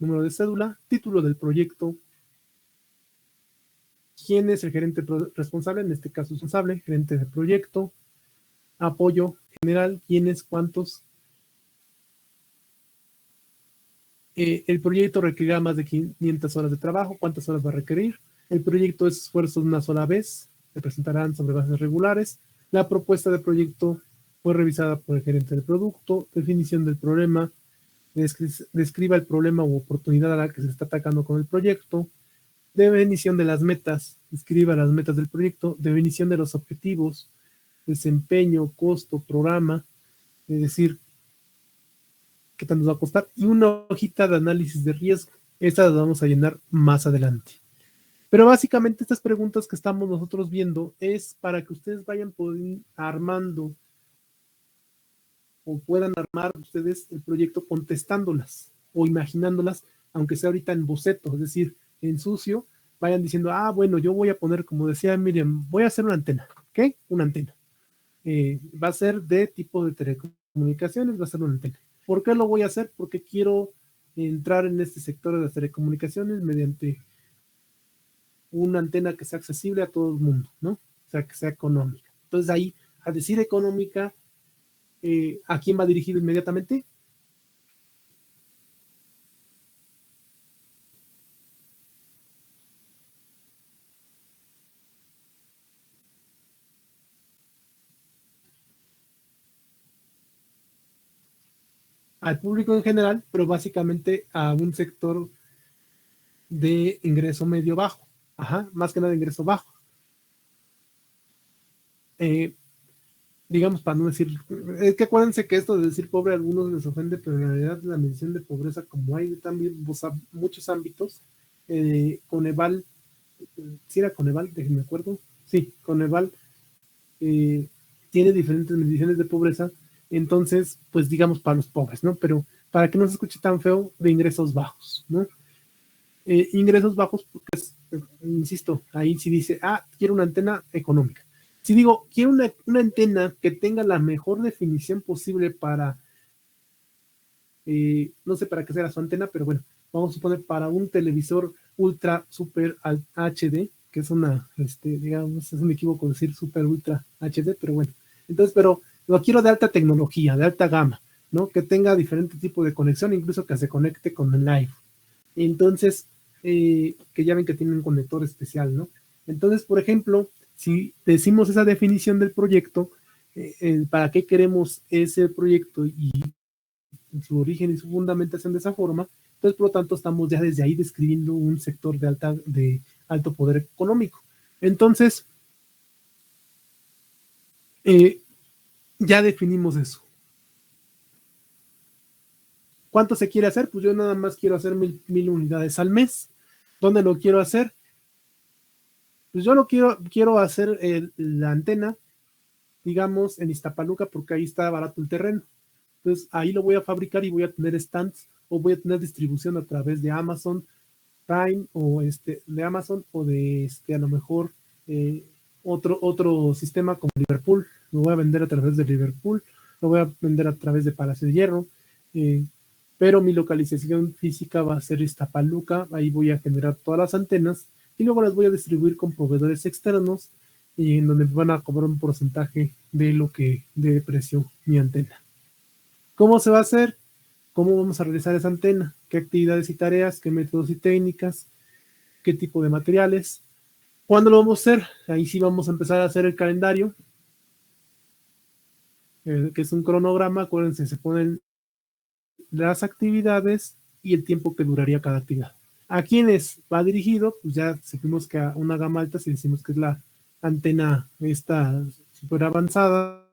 número de cédula, título del proyecto, quién es el gerente responsable, en este caso responsable, gerente de proyecto, apoyo general, quiénes, cuántos. El proyecto requerirá más de 500 horas de trabajo, cuántas horas va a requerir. El proyecto es esfuerzo de una sola vez, se presentarán sobre bases regulares. La propuesta de proyecto fue revisada por el gerente del producto, definición del problema, describa el problema u oportunidad a la que se está atacando con el proyecto, definición de las metas, describa las metas del proyecto, definición de los objetivos, desempeño, costo, programa, es decir, qué tanto nos va a costar, y una hojita de análisis de riesgo. Esta la vamos a llenar más adelante. Pero básicamente estas preguntas que estamos nosotros viendo es para que ustedes vayan armando o puedan armar ustedes el proyecto contestándolas o imaginándolas, aunque sea ahorita en boceto, es decir, en sucio, vayan diciendo, bueno, yo voy a poner, como decía Miriam, voy a hacer una antena, ¿ok? Una antena. Va a ser de tipo de telecomunicaciones, va a ser una antena. ¿Por qué lo voy a hacer? Porque quiero entrar en este sector de las telecomunicaciones mediante una antena que sea accesible a todo el mundo, ¿no? O sea, que sea económica. Entonces ahí, a decir económica, ¿a quién va dirigido inmediatamente? Al público en general, pero básicamente a un sector de ingreso medio bajo. Ajá, más que nada ingreso bajo. Digamos, para no decir, es que acuérdense que esto de decir pobre a algunos les ofende, pero en realidad la medición de pobreza, como hay también muchos ámbitos, Coneval, ¿sí era Coneval? Déjenme acuerdo. Sí, Coneval tiene diferentes mediciones de pobreza, entonces, pues digamos para los pobres, ¿no? Pero para que no se escuche tan feo, de ingresos bajos, ¿no? Ingresos bajos porque es insisto, ahí sí dice, quiero una antena económica. Si digo, quiero una antena que tenga la mejor definición posible para, no sé para qué será su antena, pero bueno, vamos a suponer para un televisor ultra super HD, que es una, digamos, es un equívoco decir super ultra HD, pero bueno, entonces, pero lo quiero de alta tecnología, de alta gama, ¿no? Que tenga diferente tipo de conexión, incluso que se conecte con el live. Entonces, que ya ven que tiene un conector especial, ¿no? Entonces, por ejemplo, si decimos esa definición del proyecto, para qué queremos ese proyecto y su origen y su fundamentación de esa forma, entonces, por lo tanto, estamos ya desde ahí describiendo un sector de alto poder económico. Entonces, ya definimos eso. ¿Cuánto se quiere hacer? Pues yo nada más quiero hacer 1000 unidades al mes. ¿Dónde lo quiero hacer? Pues yo lo quiero hacer la antena, digamos, en Iztapaluca, porque ahí está barato el terreno. Entonces ahí lo voy a fabricar y voy a tener stands o voy a tener distribución a través de Amazon Prime o de Amazon o de a lo mejor otro sistema como Liverpool. Lo voy a vender a través de Liverpool, lo voy a vender a través de Palacio de Hierro, pero mi localización física va a ser Iztapaluca. Ahí voy a generar todas las antenas y luego las voy a distribuir con proveedores externos y en donde van a cobrar un porcentaje de lo que de precio mi antena. ¿Cómo se va a hacer? ¿Cómo vamos a realizar esa antena? ¿Qué actividades y tareas? ¿Qué métodos y técnicas? ¿Qué tipo de materiales? ¿Cuándo lo vamos a hacer? Ahí sí vamos a empezar a hacer el calendario, que es un cronograma. Acuérdense, se ponen las actividades y el tiempo que duraría cada actividad. ¿A quiénes va dirigido? Pues ya supimos que a una gama alta, si decimos que es la antena esta súper avanzada.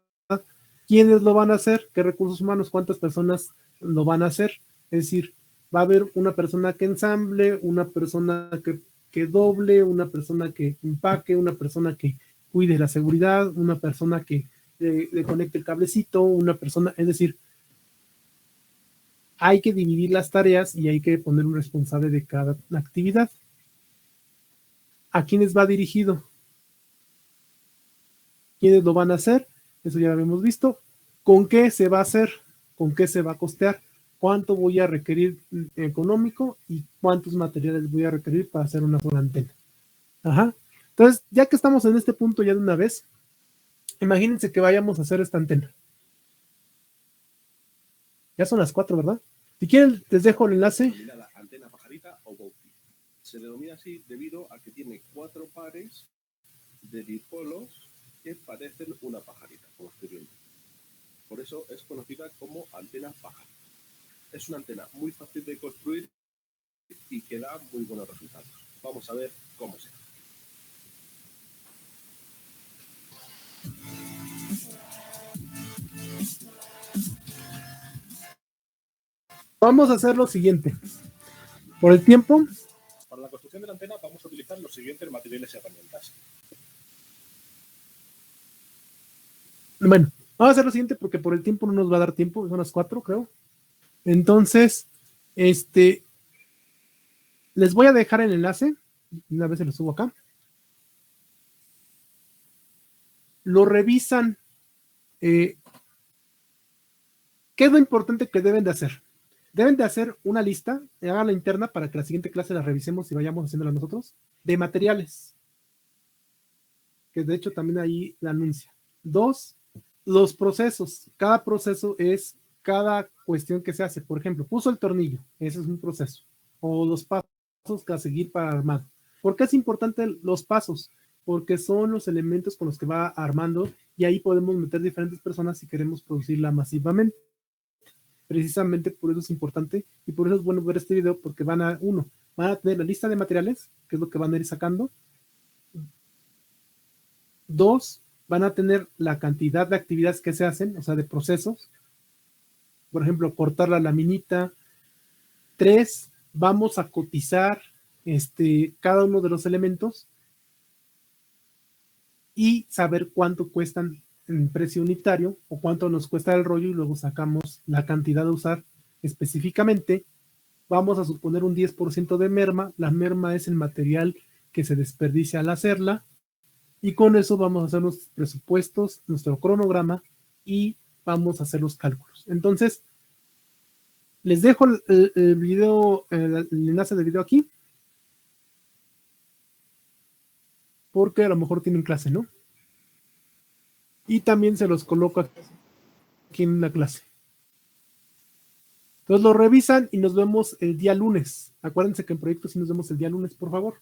¿Quiénes lo van a hacer? ¿Qué recursos humanos? ¿Cuántas personas lo van a hacer? Es decir, va a haber una persona que ensamble, una persona que doble, una persona que empaque, una persona que cuide la seguridad, una persona que le conecte el cablecito, una persona, es decir, hay que dividir las tareas y hay que poner un responsable de cada actividad. ¿A quiénes va dirigido? ¿Quiénes lo van a hacer? Eso ya lo habíamos visto. ¿Con qué se va a hacer? ¿Con qué se va a costear? ¿Cuánto voy a requerir económico y cuántos materiales voy a requerir para hacer una sola antena? Ajá. Entonces, ya que estamos en este punto ya de una vez, imagínense que vayamos a hacer esta antena. Ya son las 4, ¿verdad? Si quieren, les dejo el enlace. Antena pajarita o Bouti. Se denomina así debido a que tiene 4 pares de dipolos que parecen una pajarita, como estoy viendo. Por eso es conocida como antena pajarita. Es una antena muy fácil de construir y que da muy buenos resultados. Vamos a ver cómo se hace. Vamos a hacer lo siguiente. Por el tiempo. Para la construcción de la antena vamos a utilizar los siguientes materiales y herramientas. Bueno, vamos a hacer lo siguiente porque por el tiempo no nos va a dar tiempo. Son las 4, creo. Entonces, les voy a dejar el enlace. Una vez se lo subo acá. Lo revisan. ¿Qué es lo importante que deben de hacer? Deben de hacer una lista, hagan la interna para que la siguiente clase la revisemos y vayamos haciéndola nosotros, de materiales. Que de hecho también ahí la anuncia. 2, los procesos. Cada proceso es cada cuestión que se hace. Por ejemplo, puso el tornillo, ese es un proceso. O los pasos que a seguir para armar. ¿Por qué es importante los pasos? Porque son los elementos con los que va armando y ahí podemos meter diferentes personas si queremos producirla masivamente. Precisamente por eso es importante y por eso es bueno ver este video porque van a tener la lista de materiales, que es lo que van a ir sacando. 2, van a tener la cantidad de actividades que se hacen, o sea, de procesos. Por ejemplo, cortar la laminita. 3, vamos a cotizar cada uno de los elementos y saber cuánto cuestan en precio unitario o cuánto nos cuesta el rollo y luego sacamos la cantidad de usar específicamente. Vamos a suponer un 10% de merma. La merma es el material que se desperdicia al hacerla, y con eso vamos a hacer los presupuestos, nuestro cronograma, y vamos a hacer los cálculos. Entonces, les dejo el video, el enlace del video aquí, porque a lo mejor tienen clase, ¿no? Y también se los coloco aquí en la clase. Entonces lo revisan y nos vemos el día lunes. Acuérdense que en proyectos sí nos vemos el día lunes, por favor.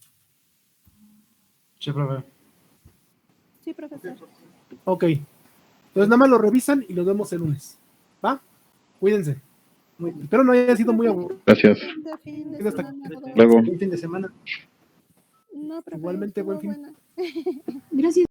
Sí, profe. Sí, profesor. Ok. Entonces nada más lo revisan y nos vemos el lunes. ¿Va? Cuídense. Espero no haya sido muy aburrido. Gracias. De fin de Hasta semana, todo. Luego. Buen fin de semana. No, profe, Igualmente, buen estuvo fin. buena. Gracias.